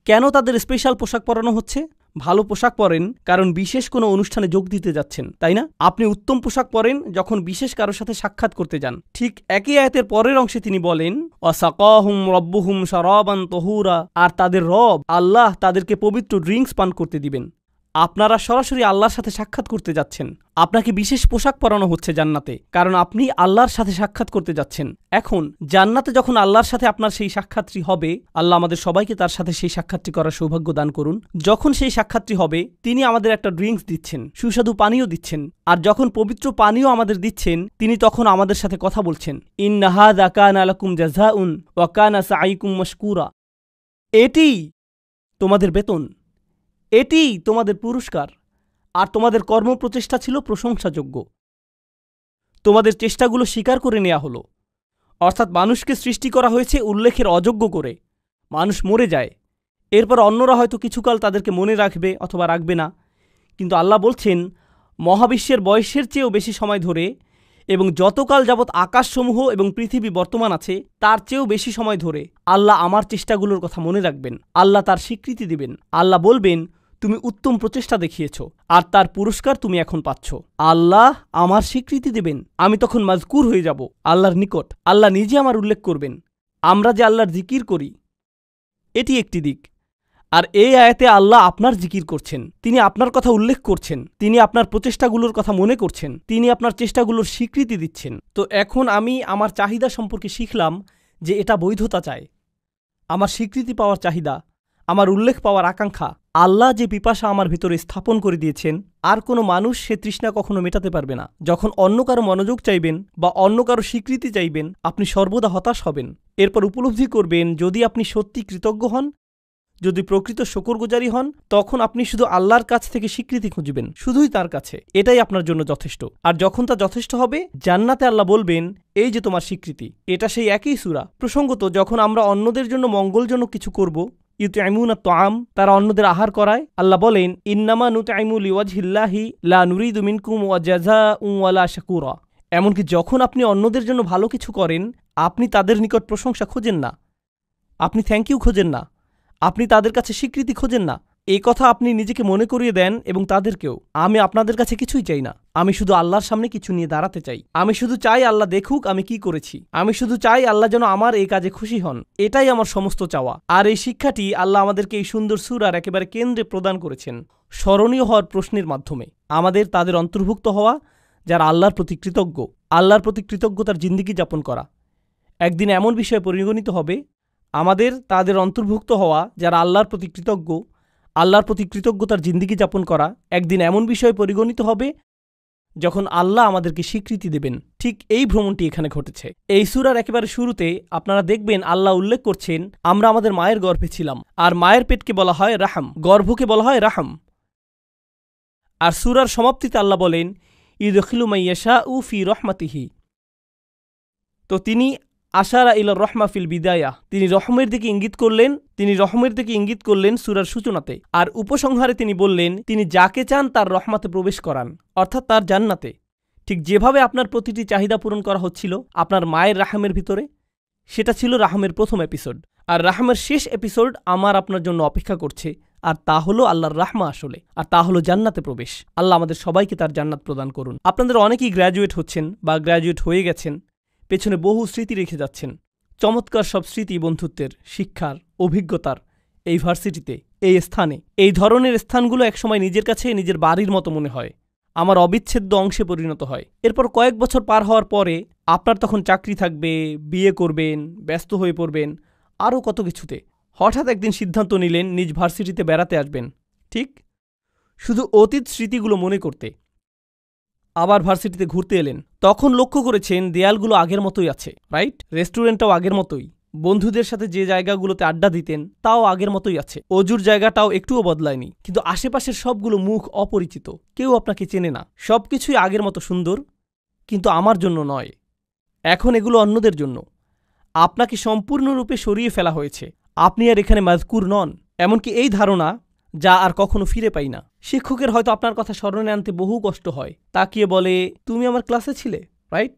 কেন তাদের স্পেশাল পোশাক পরানো হচ্ছে? ভালো পোশাক পরেন কারণ বিশেষ কোনো অনুষ্ঠানে যোগ দিতে যাচ্ছেন, তাই না? আপনি উত্তম পোশাক পরেন যখন বিশেষ কারোর সাথে সাক্ষাৎ করতে যান। ঠিক একই আয়াতের পরের অংশে তিনি বলেন ওয়াসাকাহুম রব্বুহুম শারাবান তাহুরা, আর তাদের রব আল্লাহ তাদেরকে পবিত্র ড্রিঙ্কস পান করতে দিবেন। আপনারা সরাসরি আল্লাহর সাথে সাক্ষাৎ করতে যাচ্ছেন, আপনাকে বিশেষ পোশাক পরানো হচ্ছে জান্নাতে, কারণ আপনি আল্লাহর সাথে সাক্ষাৎ করতে যাচ্ছেন। এখন জান্নাতে যখন আল্লাহর সাথে আপনার সেই সাক্ষাৎটি হবে, আল্লাহ আমাদের সবাইকে তার সাথে সেই সাক্ষাৎটি করার সৌভাগ্য দান করুন। যখন সেই সাক্ষাৎটি হবে তিনি আমাদের একটা ড্রিঙ্কস দিচ্ছেন, সুস্বাদু পানীয় দিচ্ছেন, আর যখন পবিত্র পানীয় আমাদের দিচ্ছেন তিনি তখন আমাদের সাথে কথা বলছেন, ইন্না হাযা কানা লাকুম জাযাউন ওয়া কানা সাঈকুম মাশকুরা। এটি তোমাদের বেতন, এটি তোমাদের পুরস্কার, আর তোমাদের কর্মপ্রচেষ্টা ছিল প্রশংসাযোগ্য। তোমাদের চেষ্টাগুলো স্বীকার করে নেওয়া হলো। অর্থাৎ মানুষকে সৃষ্টি করা হয়েছে উল্লেখের অযোগ্য করে। মানুষ মরে যায়, এরপর অন্যরা হয়তো কিছুকাল তাদেরকে মনে রাখবে অথবা রাখবে না, কিন্তু আল্লাহ বলছেন মহাবিশ্বের বয়সের চেয়েও বেশি সময় ধরে এবং যতকাল যাবৎ আকাশসমূহ এবং পৃথিবী বর্তমান আছে তার চেয়েও বেশি সময় ধরে আল্লাহ আমার চেষ্টাগুলোর কথা মনে রাখবেন। আল্লাহ তার স্বীকৃতি দিবেন। আল্লাহ বলবেন তুমি উত্তম প্রচেষ্টা দেখিয়েছ আর তার পুরস্কার তুমি এখন পাচ্ছ। আল্লাহ আমার স্বীকৃতি দেবেন, আমি তখন মাজকুর হয়ে যাব আল্লাহর নিকট। আল্লাহ নিজে আমার উল্লেখ করবেন। আমরা যে আল্লাহর জিকির করি এটি একটি দিক, আর এই আয়াতে আল্লাহ আপনার জিকির করছেন, তিনি আপনার কথা উল্লেখ করছেন, তিনি আপনার প্রচেষ্টাগুলোর কথা মনে করছেন, তিনি আপনার চেষ্টাগুলোর স্বীকৃতি দিচ্ছেন। তো এখন আমি আমার চাহিদা সম্পর্কে শিখলাম যে এটা বৈধতা চায়, আমার স্বীকৃতি পাওয়ার চাহিদা, আমার উল্লেখ পাওয়ার আকাঙ্ক্ষা। আল্লাহ যে পিপাসা আমার ভিতরে স্থাপন করে দিয়েছেন আর কোনো মানুষ সে তৃষ্ণা কখনো মেটাতে পারবে না। যখন অন্য কারো মনোযোগ চাইবেন বা অন্য কারো স্বীকৃতি চাইবেন আপনি সর্বদা হতাশ হবেন। এরপর উপলব্ধি করবেন যদি আপনি সত্যি কৃতজ্ঞ হন, যদি প্রকৃত শুকরগুজারি হন, তখন আপনি শুধু আল্লাহর কাছ থেকে স্বীকৃতি খুঁজবেন, শুধুই তার কাছে। এটাই আপনার জন্য যথেষ্ট। আর যখন তা যথেষ্ট হবে জান্নাতে আল্লাহ বলবেন এই যে তোমার স্বীকৃতি। এটা সেই একই সূরা। প্রসঙ্গত যখন আমরা অন্যদের জন্য মঙ্গলজনক কিছু করব, ইউতঈমুনা আত-তাআম, তারা অন্যদের আহার করায়, আল্লাহ বলেন ইন্নামা নুতঈমু লিওয়াজহিল্লাহি লা নুরিদু মিনকুম জাযাআন ওয়ালা শাকুরা। এমনকি যখন আপনি অন্যদের জন্য ভালো কিছু করেন আপনি তাদের নিকট প্রশংসা খোঁজেন না, আপনি থ্যাংক ইউ খোঁজেন না, আপনি তাদের কাছে স্বীকৃতি খোঁজেন না। এই কথা আপনি নিজেকে মনে করিয়ে দেন এবং তাদেরকেও। আমি আপনাদের কাছে কিছুই চাই না, আমি শুধু আল্লাহর সামনে কিছু নিয়ে দাঁড়াতে চাই। আমি শুধু চাই আল্লাহ দেখুক আমি কি করেছি, আমি শুধু চাই আল্লাহ যেন আমার এই কাজে খুশি হন। এটাই আমার সমস্ত চাওয়া। আর এই শিক্ষাটি আল্লাহ আমাদেরকে এই সুন্দর সূরার একেবারে কেন্দ্রে প্রদান করেছেন স্মরণীয় হওয়ার প্রশ্নের মাধ্যমে। আমাদের তাদের অন্তর্ভুক্ত হওয়া যারা আল্লাহর প্রতি কৃতজ্ঞ, আল্লাহর প্রতি কৃতজ্ঞতার জিন্দেগি যাপন করা। একদিন এমন বিষয়ে পরিগণিত হবে আমাদের তাদের অন্তর্ভুক্ত হওয়া যারা আল্লাহর প্রতি কৃতজ্ঞ, আল্লাহর প্রতি কৃতজ্ঞতার জিন্দেগি যাপন করা একদিন এমন বিষয়ে পরিগণিত হবে যখন আল্লাহ আমাদেরকে স্বীকৃতি দেবেন। ঠিক এই ভ্রমণটি এখানে ঘটেছে। এই সূরার একেবারে শুরুতে আপনারা দেখবেন আল্লাহ উল্লেখ করছেন আমরা আমাদের মায়ের গর্ভে ছিলাম, আর মায়ের পেটকে বলা হয় রাহম, গর্ভকে বলা হয় রাহম। আর সূরার সমাপ্তিতে আল্লাহ বলেন ইউদখিলু মাইয়াশাউ ফি রাহমাতিহি। তো তিনি আশারা ইলা রহমা ফিল বিদায়া, তিনি রহমের দিকে ইঙ্গিত করলেন, তিনি রহমের দিকে ইঙ্গিত করলেন সূরার সূচনাতে। আর উপসংহারে তিনি বললেন তিনি যাকে চান তার রহমাতে প্রবেশ করান, অর্থাৎ তার জান্নাতে। ঠিক যেভাবে আপনার প্রতিটি চাহিদা পূরণ করা হচ্ছিল আপনার মায়ের রাহমের ভিতরে, সেটা ছিল রাহমের প্রথম এপিসোড। আর রাহমের শেষ এপিসোড আমার আপনার জন্য অপেক্ষা করছে আর তা হলো আল্লাহর রাহমা আসলে, আর তা হলো জান্নাতে প্রবেশ। আল্লাহ আমাদের সবাইকে তার জান্নাত প্রদান করুন। আপনাদের অনেকেই গ্র্যাজুয়েট হচ্ছেন বা গ্র্যাজুয়েট হয়ে গেছেন, পেছনে বহু স্মৃতি রেখে যাচ্ছেন, চমৎকার সব স্মৃতি, বন্ধুত্বের, শিক্ষার, অভিজ্ঞতার। এই ভার্সিটিতে, এই স্থানে, এই ধরনের স্থানগুলো একসময় নিজের কাছে নিজের বাড়ির মতো মনে হয়, আমার অবিচ্ছেদ্য অংশে পরিণত হয়। এরপর কয়েক বছর পার হওয়ার পরে আপনার তখন চাকরি থাকবে, বিয়ে করবেন, ব্যস্ত হয়ে পড়বেন, আরও কত কিছুতে। হঠাৎ একদিন সিদ্ধান্ত নিলেন নিজ ভার্সিটিতে বেড়াতে আসবেন, ঠিক শুধু অতীত স্মৃতিগুলো মনে করতে। আবার ভার্সিটিতে ঘুরতে এলেন, তখন লক্ষ্য করেছেন দেয়ালগুলো আগের মতোই আছে, রাইট? রেস্টুরেন্টটাও আগের মতোই, বন্ধুদের সাথে যে জায়গাগুলোতে আড্ডা দিতেন তাও আগের মতোই আছে, অজুর জায়গাটাও একটুও বদলায়নি। কিন্তু আশেপাশের সবগুলো মুখ অপরিচিত, কেউ আপনাকে চেনে না। সবকিছুই আগের মতো সুন্দর, কিন্তু আমার জন্য নয়। এখন এগুলো অন্যদের জন্য। আপনাকে সম্পূর্ণরূপে সরিয়ে ফেলা হয়েছে। আপনি আর এখানে মাজকুর নন। এমনকি এই ধারণা, যা আর কখনো ফিরে পাই না। শিক্ষকের হয়তো আপনার কথা স্মরণে আনতে বহু কষ্ট হয়। তাকিয়ে বলে, তুমি আমার ক্লাসে ছিলে, রাইট?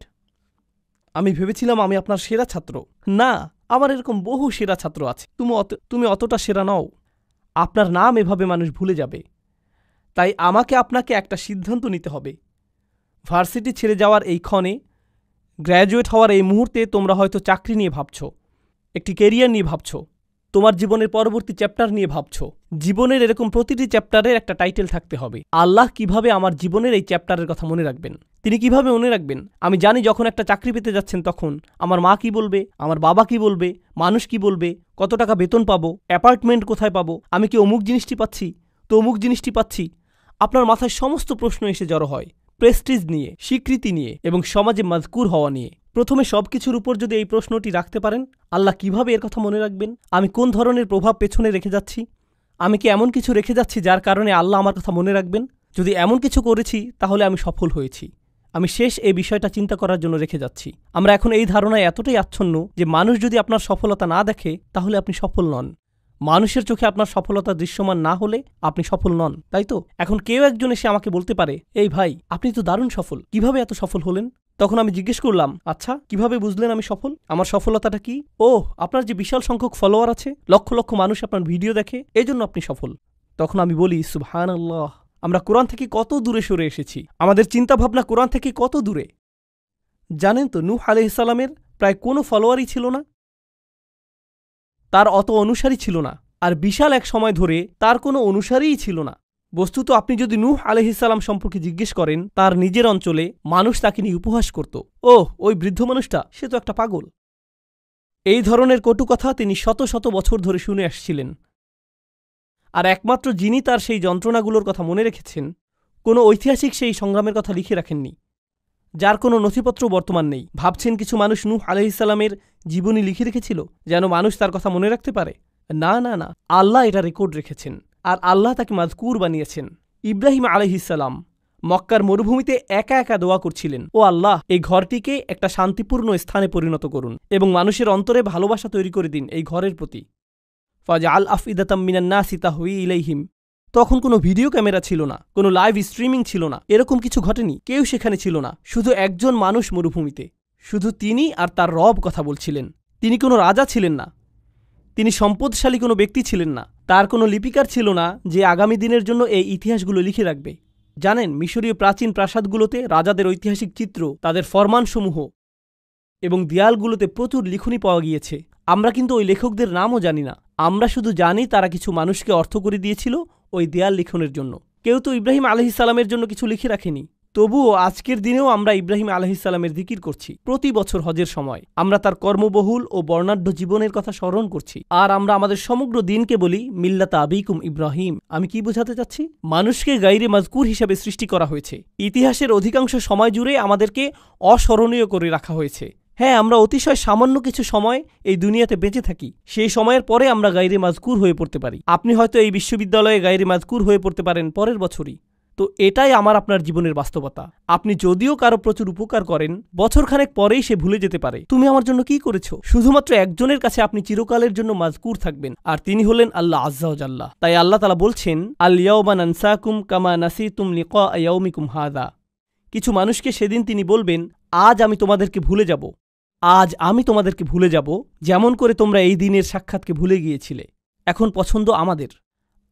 আমি ভেবেছিলাম আমি আপনার সেরা ছাত্র। না, আমার এরকম বহু সেরা ছাত্র আছে, তুমি অতটা সেরা নও। আপনার নাম এভাবে মানুষ ভুলে যাবে। তাই আমাকে আপনাকে একটা সিদ্ধান্ত নিতে হবে। ভার্সিটি ছেড়ে যাওয়ার এই ক্ষণে, গ্র্যাজুয়েট হওয়ার এই মুহূর্তে তোমরা হয়তো চাকরি নিয়ে ভাবছ, একটি কেরিয়ার নিয়ে ভাবছ, তোমার জীবনের পরবর্তী চ্যাপ্টার নিয়ে ভাবছ। জীবনের এরকম প্রতিটি চ্যাপ্টারের একটা টাইটেল থাকতে হবে। আল্লাহ কিভাবে আমার জীবনের এই চ্যাপ্টারের কথা মনে রাখবেন? তিনি কিভাবে মনে রাখবেন? আমি জানি যখন একটা চাকরি পেতে যাচ্ছেন তখন আমার মা কি বলবে, আমার বাবা কি বলবে, মানুষ কি বলবে, কত টাকা বেতন পাবো, অ্যাপার্টমেন্ট কোথায় পাবো, আমি কি অমুক জিনিসটি পাচ্ছি তো অমুক জিনিসটি পাচ্ছি। আপনার মাথায় সমস্ত প্রশ্ন এসে জড়ো হয়, প্রেস্টিজ নিয়ে, স্বীকৃতি নিয়ে এবং সমাজে মাজকুর হওয়া নিয়ে। প্রথমে সবকিছুর উপর যদি এই প্রশ্নটি রাখতে পারেন, আল্লাহ কিভাবে এর কথা মনে রাখবেন? আমি কোন ধরনের প্রভাব পেছনে রেখে যাচ্ছি? আমি কি এমন কিছু রেখে যাচ্ছি যার কারণে আল্লাহ আমার কথা মনে রাখবেন? যদি এমন কিছু করেছি তাহলে আমি সফল হয়েছি। আমি শেষ এই বিষয়টা চিন্তা করার জন্য রেখে যাচ্ছি। আমরা এখন এই ধারণায় এতটাই আচ্ছন্ন যে মানুষ যদি আপনার সফলতা না দেখে তাহলে আপনি সফল নন। মানুষের চোখে আপনার সফলতা দৃশ্যমান না হলে আপনি সফল নন, তাই তো? এখন কেউ একজন এসে আমাকে বলতে পারে, এই ভাই, আপনি তো দারুণ সফল, কিভাবে এত সফল হলেন? তখন আমি জিজ্ঞেস করলাম, আচ্ছা কিভাবে বুঝলেন আমি সফল? আমার সফলতাটা কি? ওহ, আপনার যে বিশাল সংখ্যক ফলোয়ার আছে, লক্ষ লক্ষ মানুষ আপনার ভিডিও দেখে, এজন্য আপনি সফল। তখন আমি বলি, সুবহানাল্লাহ, আমরা কোরআন থেকে কত দূরে সরে এসেছি। আমাদের চিন্তাভাবনা কোরআন থেকে কত দূরে। জানেন তো, নূহ আলাইহিস সালামের প্রায় কোনো ফলোয়ারই ছিল না, তার অত অনুসারী ছিল না, আর বিশাল এক সময় ধরে তার কোনো অনুসারীই ছিল না। বস্তুত আপনি যদি নূহ আলাইহিস সালাম সম্পর্কে জিজ্ঞেস করেন, তার নিজের অঞ্চলে মানুষ তাকে নিয়ে উপহাস করত, ওহ, ওই বৃদ্ধ মানুষটা, সে তো একটা পাগল। এই ধরনের কটু কথা তিনি শত শত বছর ধরে শুনে আসছিলেন। আর একমাত্র যিনি তার সেই যন্ত্রণাগুলোর কথা মনে রেখেছেন, কোনো ঐতিহাসিক সেই সংগ্রামের কথা লিখে রাখেননি, যার কোনো নথিপত্র বর্তমান নেই। ভাবছেন কিছু মানুষ নূহ আলাইহিস সালামের জীবনী লিখে রেখেছিল যেন মানুষ তার কথা মনে রাখতে পারে? না না না, আল্লাহ এটা রেকর্ড রেখেছেন, আর আল্লাহ তাকে মাজকুর বানিয়েছেন। ইব্রাহিম আলাইহিস সালাম মক্কার মরুভূমিতে একা একা দোয়া করছিলেন, ও আল্লাহ, এই ঘরটিকে একটা শান্তিপূর্ণ স্থানে পরিণত করুন এবং মানুষের অন্তরে ভালোবাসা তৈরি করে দিন এই ঘরের প্রতি। ফাজআল আফইদাতাম মিনান নাসি তাহওয়ি ইলাইহিম। তখন কোনো ভিডিও ক্যামেরা ছিল না, কোনো লাইভ স্ট্রিমিং ছিল না, এরকম কিছু ঘটেনি, কেউ সেখানে ছিল না, শুধু একজন মানুষ মরুভূমিতে, শুধু তিনি আর তার রব কথা বলছিলেন। তিনি কোনো রাজা ছিলেন না, তিনি সম্পদশালী কোনো ব্যক্তি ছিলেন না, তার কোনো লিপিকার ছিল না যে আগামী দিনের জন্য এই ইতিহাসগুলো লিখে রাখবে। জানেন, মিশরীয় প্রাচীন প্রাসাদগুলোতে রাজাদের ঐতিহাসিক চিত্র, তাদের ফরমানসমূহ এবং দেয়ালগুলোতে প্রচুর লিখনি পাওয়া গিয়েছে। আমরা কিন্তু ওই লেখকদের নামও জানি না, আমরা শুধু জানি তারা কিছু মানুষকে অর্থ করে দিয়েছিল ওই দেয়াল লিখনের জন্য। কেউ তো ইব্রাহিম আলাইহিস সালামের জন্য কিছু লিখে রাখেনি। তবুও আজকের দিনেও আমরা ইব্রাহিম আলাইহিস সালামের জিকির করছি। প্রতি বছর হজের সময় আমরা তার কর্মবহুল ও বর্ণাঢ্য জীবনের কথা স্মরণ করছি, আর আমরা আমাদের সমগ্র দিনকে বলি মিল্লাতা আবিকুম ইব্রাহিম। আমি কি বোঝাতে চাচ্ছি? মানুষকে গায়রে মাজকুর হিসাবে সৃষ্টি করা হয়েছে। ইতিহাসের অধিকাংশ সময় জুড়ে আমাদেরকে অস্মরণীয় করে রাখা হয়েছে। হ্যাঁ, আমরা অতিশয় সামান্য কিছু সময় এই দুনিয়াতে বেঁচে থাকি, সেই সময়ের পরে আমরা গায়রে মাজকুর হয়ে পড়তে পারি। আপনি হয়তো এই বিশ্ববিদ্যালয়ে গায়রে মাজকুর হয়ে পড়তে পারেন পরের বছরই। তো এটাই আমার আপনার জীবনের বাস্তবতা। আপনি যদিও কারো প্রচুর উপকার করেন, বছরখানেক পরেই সে ভুলে যেতে পারে তুমি আমার জন্য কি করেছো। শুধুমাত্র একজনের কাছে আপনি চিরকালের জন্য মাজকুর থাকবেন, আর তিনি হলেন আল্লাহ আজ্জা ওয়া জাল্লা। তাই আল্লাহ তাআলা বলছেন, আল ইয়াওমা নানসাকুম কামা নাসিতুম লিকা ইয়াউমিকুম হাযা। কিছু মানুষকে সেদিন তিনি বলবেন, আজ আমি তোমাদেরকে ভুলে যাব, আজ আমি তোমাদেরকে ভুলে যাব, যেমন করে তোমরা এই দিনের সাক্ষাৎকে ভুলে গিয়েছিলে। এখন পছন্দ আমাদের,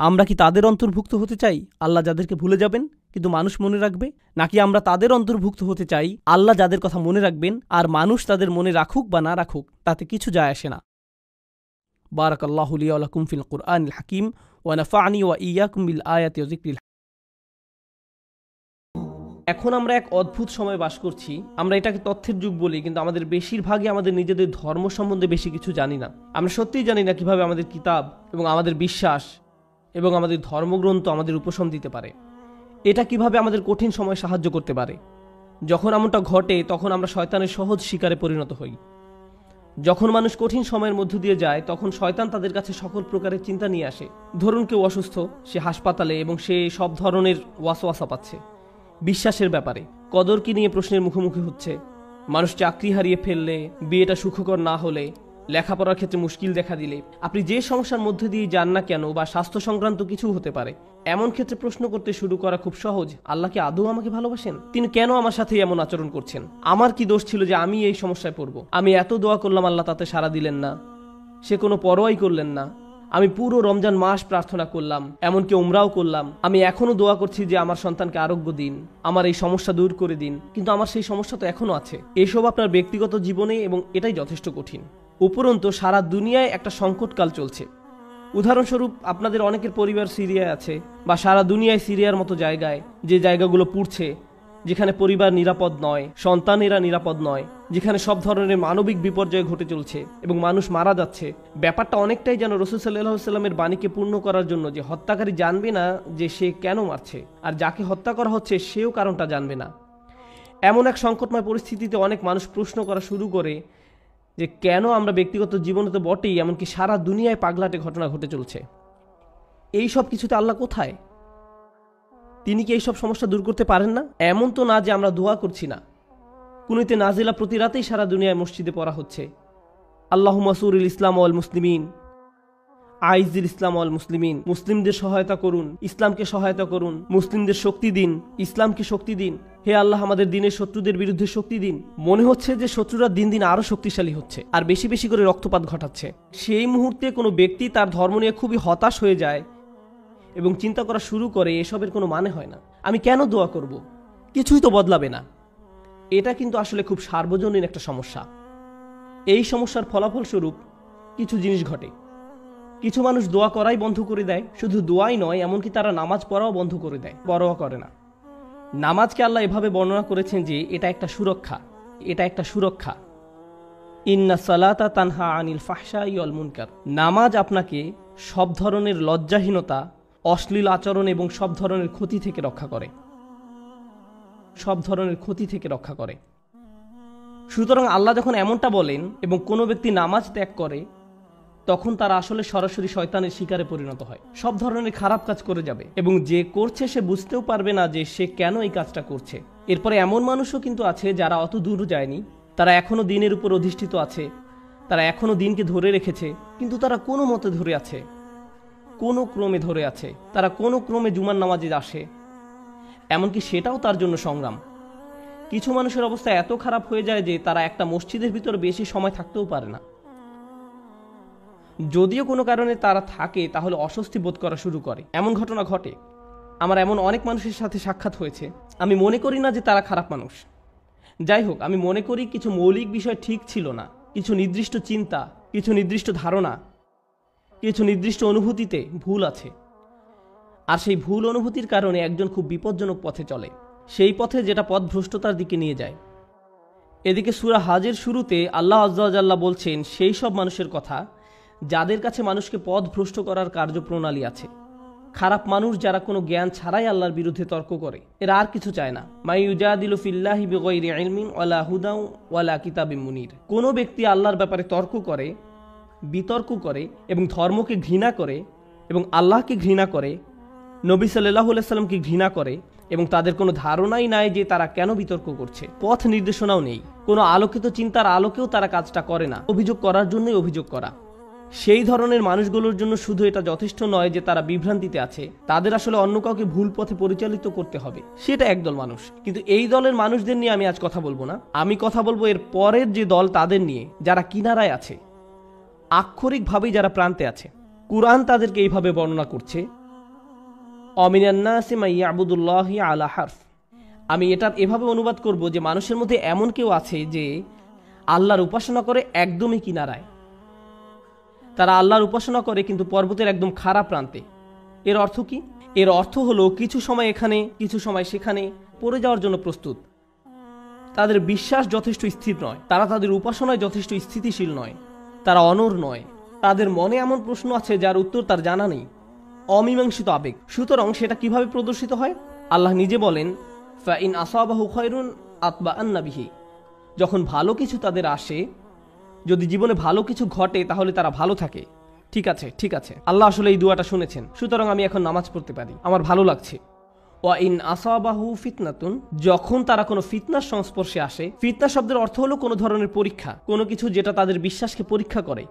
আমরা কি তাদের অন্তর্ভুক্ত হতে চাই আল্লাহ যাদেরকে ভুলে যাবেন কিন্তু মানুষ মনে রাখবে, নাকি আমরা তাদের অন্তর্ভুক্ত হতে চাই আল্লাহ যাদের কথা মনে রাখবেন আর মানুষ তাদের মনে রাখুক বা না রাখুক তাতে কিছু যায় আসে না। বারাকাল্লাহু লি ওয়া লাকুম ফিল কুরআনিল হাকিম ওয়া নাফা'নি ওয়া ইয়্যাকুম বিল আয়াতি ওয়া যিকরিল। এখন আমরা এক অদ্ভুত সময় বাস করছি। আমরা এটাকে তথ্যের যুগ বলি, কিন্তু আমাদের বেশিরভাগই আমাদের নিজেদের ধর্ম সম্বন্ধে বেশি কিছু জানি না। আমরা সত্যিই জানি না কিভাবে আমাদের কিতাব এবং আমাদের বিশ্বাস এবং আমাদের ধর্মগ্রন্থ আমাদের উপশম দিতে পারে। এটা কিভাবে আমাদের কঠিন সময় সাহায্য করতে পারে। যখন এমনটা ঘটে তখন আমরা শয়তানের সহজ শিকারে পরিণত হই। যখন মানুষ কঠিন সময়ের মধ্য দিয়ে যায় তখন শয়তান তাদের কাছে সকল প্রকারের চিন্তা নিয়ে আসে। ধরুন কেউ অসুস্থ, সে হাসপাতালে এবং সে সব ধরনের ওয়াসওয়াসা পাচ্ছে বিশ্বাসের ব্যাপারে। কদরকে নিয়ে প্রশ্নের মুখোমুখি হচ্ছে। মানুষ চাকরি হারিয়ে ফেললে, বিয়েটা সুখকর না হলে, লেখাপড়ার ক্ষেত্রে মুশকিল দেখা দিলে, আপনি যে সমস্যার মধ্যে দিয়ে যান না কেন বা স্বাস্থ্য সংক্রান্ত কিছু হতে পারে, এমন ক্ষেত্রে প্রশ্ন করতে শুরু করা খুব সহজ। আল্লাহ কি আদৌ আমাকে ভালোবাসেন? তিনি কেন আমার সাথে এমন আচরণ করছেন? আমার কি দোষ ছিল যে আমি এই সমস্যায় পড়ব? আমি এত দোয়া করলাম, আল্লাহ তাতে সাড়া দিলেন না, সে কোনো পরোয়াই করলেন না। আমি পুরো রমজান মাস প্রার্থনা করলাম, এমনকি উমরাও করলাম। আমি এখনো দোয়া করছি যে আমার সন্তানকে আরোগ্য দিন, আমার এই সমস্যা দূর করে দিন, কিন্তু আমার সেই সমস্যা তো এখনো আছে। এসব আপনার ব্যক্তিগত জীবনে এবং এটাই যথেষ্ট কঠিন। উপরন্তু সারা দুনিয়ায় একটা সংকটকাল চলছে। উদাহরণস্বরূপ আপনাদের অনেকের পরিবার সিরিয়ায় আছে, বা সারা দুনিয়ায় সিরিয়ার মতো জায়গায়, যে জায়গাগুলো পুড়ছে, যেখানে পরিবার নিরাপদ নয়, সন্তানেরা নিরাপদ নয়, যেখানে সব ধরনের মানবিক বিপর্যয় ঘটে চলছে এবং মানুষ মারা যাচ্ছে। ব্যাপারটা অনেকটাই যেন রাসূল সাল্লাল্লাহু আলাইহি ওয়াসাল্লামের বাণীকে পূর্ণ করার জন্য, যে হত্যাকারী জানবে না যে সে কেন মারছে, আর যাকে হত্যা করা হচ্ছে সেও কারণটা জানবে না। এমন এক সংকটময় পরিস্থিতিতে অনেক মানুষ প্রশ্ন করা শুরু করে যে কেন আমরা ব্যক্তিগত জীবনে তো বটেই, এমনকি সারা দুনিয়ায় পাগলাটে ঘটনা ঘটে চলছে। এই সব কিছুতে আল্লাহ কোথায়? তিনি কি এইসব সমস্যা দূর করতে পারেন না? এমন তো না যে আমরা দোয়া করছি না। কুনুতে নাজিলা প্রতি রাতেই সারা দুনিয়ায় মসজিদে পড়া হচ্ছে। আল্লাহুম্মা সুরিল ইসলাম ওয়াল মুসলিমিন, আইজিল ইসলাম ওয়াল মুসলিমিন। মুসলিমদের সহায়তা করুন, ইসলামকে সহায়তা করুন, মুসলিমদের শক্তি দিন, ইসলামকে শক্তি দিন। হে আল্লাহ, আমাদের দিনের শত্রুদের বিরুদ্ধে শক্তি দিন। মনে হচ্ছে যে শত্রুরা দিন দিন আরো শক্তিশালী হচ্ছে আর বেশি বেশি করে রক্তপাত ঘটাচ্ছে। সেই মুহূর্তে কোনো ব্যক্তি তার ধর্ম নিয়ে খুবই হতাশ হয়ে যায় এবং চিন্তা করা শুরু করে এসবের কোনো মানে হয় না, আমি কেন দোয়া করব, কিছুই তো বদলাবে না। এটা কিন্তু আসলে খুব সার্বজনীন একটা সমস্যা। এই সমস্যার ফলাফল স্বরূপ কিছু জিনিস ঘটে। কিছু মানুষ দোয়া করাই বন্ধ করে দেয়। শুধু দোয়াই নয়, এমনকি তারা নামাজ পড়াও বন্ধ করে দেয়, পরোয়া করে না। নামাজকে আল্লাহ এভাবে বর্ণনা করেছেন যে এটা একটা সুরক্ষা, এটা একটা সুরক্ষা। ইন্না সালাতা তানহা আনিল ফাহশাই ওয়াল মুনকার। নামাজ আপনাকে সব ধরনের লজ্জাহীনতা, অশ্লীল আচরণ এবং সব ধরনের ক্ষতি থেকে রক্ষা করে, সব ধরনের ক্ষতি থেকে রক্ষা করে। সুতরাং আল্লাহ যখন এমনটা বলেন এবং কোনো ব্যক্তি নামাজ ত্যাগ করে, তখন তারা আসলে সরাসরি শয়তানের শিকারে পরিণত হয়, সব ধরনের খারাপ কাজ করে যাবে এবং যে করছে সে বুঝতেও পারবে না যে সে কেন এই কাজটা করছে। এরপরে এমন মানুষও কিন্তু আছে যারা অত দূর যায়নি, তারা এখনো দিনের উপর অধিষ্ঠিত আছে, তারা এখনো দিনকে ধরে রেখেছে, কিন্তু তারা কোনো মতে ধরে আছে, কোনো ক্রমে ধরে আছে, তারা কোনো ক্রমে জুমার নামাজে আসে, এমনকি সেটাও তার জন্য সংগ্রাম। কিছু মানুষের অবস্থা এত খারাপ হয়ে যায় যে তারা একটা মসজিদের ভিতর বেশি সময় থাকতেও পারে না। যদিও কোনো কারণে তারা থাকে তাহলে অস্বস্তি বোধ করা শুরু করে। এমন ঘটনা ঘটে। আমার এমন অনেক মানুষের সাথে সাক্ষাৎ হয়েছে। আমি মনে করি না যে তারা খারাপ মানুষ। যাই হোক, আমি মনে করি কিছু মৌলিক বিষয় ঠিক ছিল না, কিছু নির্দিষ্ট চিন্তা, কিছু নির্দিষ্ট ধারণা, কিছু নির্দিষ্ট অনুভূতিতে ভুল আছে। আর সেই ভুল অনুভূতির কারণে একজন খুব বিপজ্জনক পথে চলে, সেই পথে যেটা পথ ভ্রষ্টতার দিকে নিয়ে যায়। এদিকে সূরা হাজের শুরুতে আল্লাহ আযজা ওয়া জাল্লা বলছেন সেই সব মানুষের কথা যাদের কাছে মানুষকে পথ ভ্রষ্ট করার কার্যপ্রণালী আছে। খারাপ মানুষ যারা কোনো জ্ঞান ছাড়াই আল্লাহর বিরুদ্ধে তর্ক করে, এরা আর কিছু চায় না। মাই ইউজাদিলু ফিল্লাহি বিগাইরি ইলমিন ওয়ালা হুদা ওয়ালা কিতাবিম মুনির। কোনো ব্যক্তি আল্লাহর ব্যাপারে তর্ক করে, বিতর্ক করে এবং ধর্মকে ঘৃণা করে এবং আল্লাহকে ঘৃণা করে, নবী সাল্লাল্লাহু আলাইহি সাল্লামকে ঘৃণা করে এবং তাদের কোনো ধারণাই নাই যে তারা কেন বিতর্ক করছে, পথ নির্দেশনাও নেই, কোনো আলোকিত চিন্তার আলোকেও তারা কাজটা করে না, অভিযোগ করার জন্যই অভিযোগ করা। সেই ধরনের মানুষগুলোর জন্য শুধু এটা যথেষ্ট নয় যে তারা বিভ্রান্তিতে আছে, তাদের আসলে অন্য কাউকে ভুল পথে পরিচালিত করতে হবে। সেটা একদল মানুষ। কিন্তু এই দলের মানুষদের নিয়ে আমি আজ কথা বলবো না। আমি কথা বলবো এর পরের যে দল, তাদের নিয়ে, যারা কিনারায় আছে, আক্ষরিকভাবেই যারা প্রান্তে আছে। কুরআন তাদেরকে এইভাবে বর্ণনা করছে, অমিনান নাসি মান ইয়াবুদুল্লাহি আলা হারফ। আমি এটা এভাবে অনুবাদ করব যে মানুষের মধ্যে এমন কেউ আছে যে আল্লাহর উপাসনা করে একদমই কিনারায়। তারা আল্লাহর উপাসনা করে কিন্তু পর্বতের একদম খারাপ প্রান্তে। এর অর্থ কি? এর অর্থ হলো কিছু সময় এখানে কিছু সময় সেখানে পড়ে যাওয়ার জন্য প্রস্তুত। তাদের বিশ্বাস যথেষ্ট স্থির নয়, তারা তাদের উপাসনায় যথেষ্ট স্থিতিশীল নয়, তারা অনড় নয়, তাদের মনে এমন প্রশ্ন আছে যার উত্তর তার জানা নেই, অমীমাংসিত আবেগ। সুতরাং সেটা কিভাবে প্রদর্শিত হয়? আল্লাহ নিজে বলেন, ফাইন আসাবাহু খায়রুন আতবাআন্না বিহি। যখন ভালো কিছু তাদের আসে, যদি জীবনে ভালো কিছু ঘটে তাহলে তারা ভালো থাকে। ঠিক আছে, ঠিক আছে, আল্লাহ আসলে এই দুয়াটা শুনেছেন, সুতরাং আমি এখন নামাজ পড়তে পারি, আমার ভালো লাগছে। ওয়াইন আসাবাহু ফিতনাতুন, যখন তারা কোনো ফিতনার সংস্পর্শে আসে, ফিতনা শব্দের অর্থ হলো কোনো ধরনের পরীক্ষা, কোনো কিছু যেটা তাদের বিশ্বাসকে পরীক্ষা করে।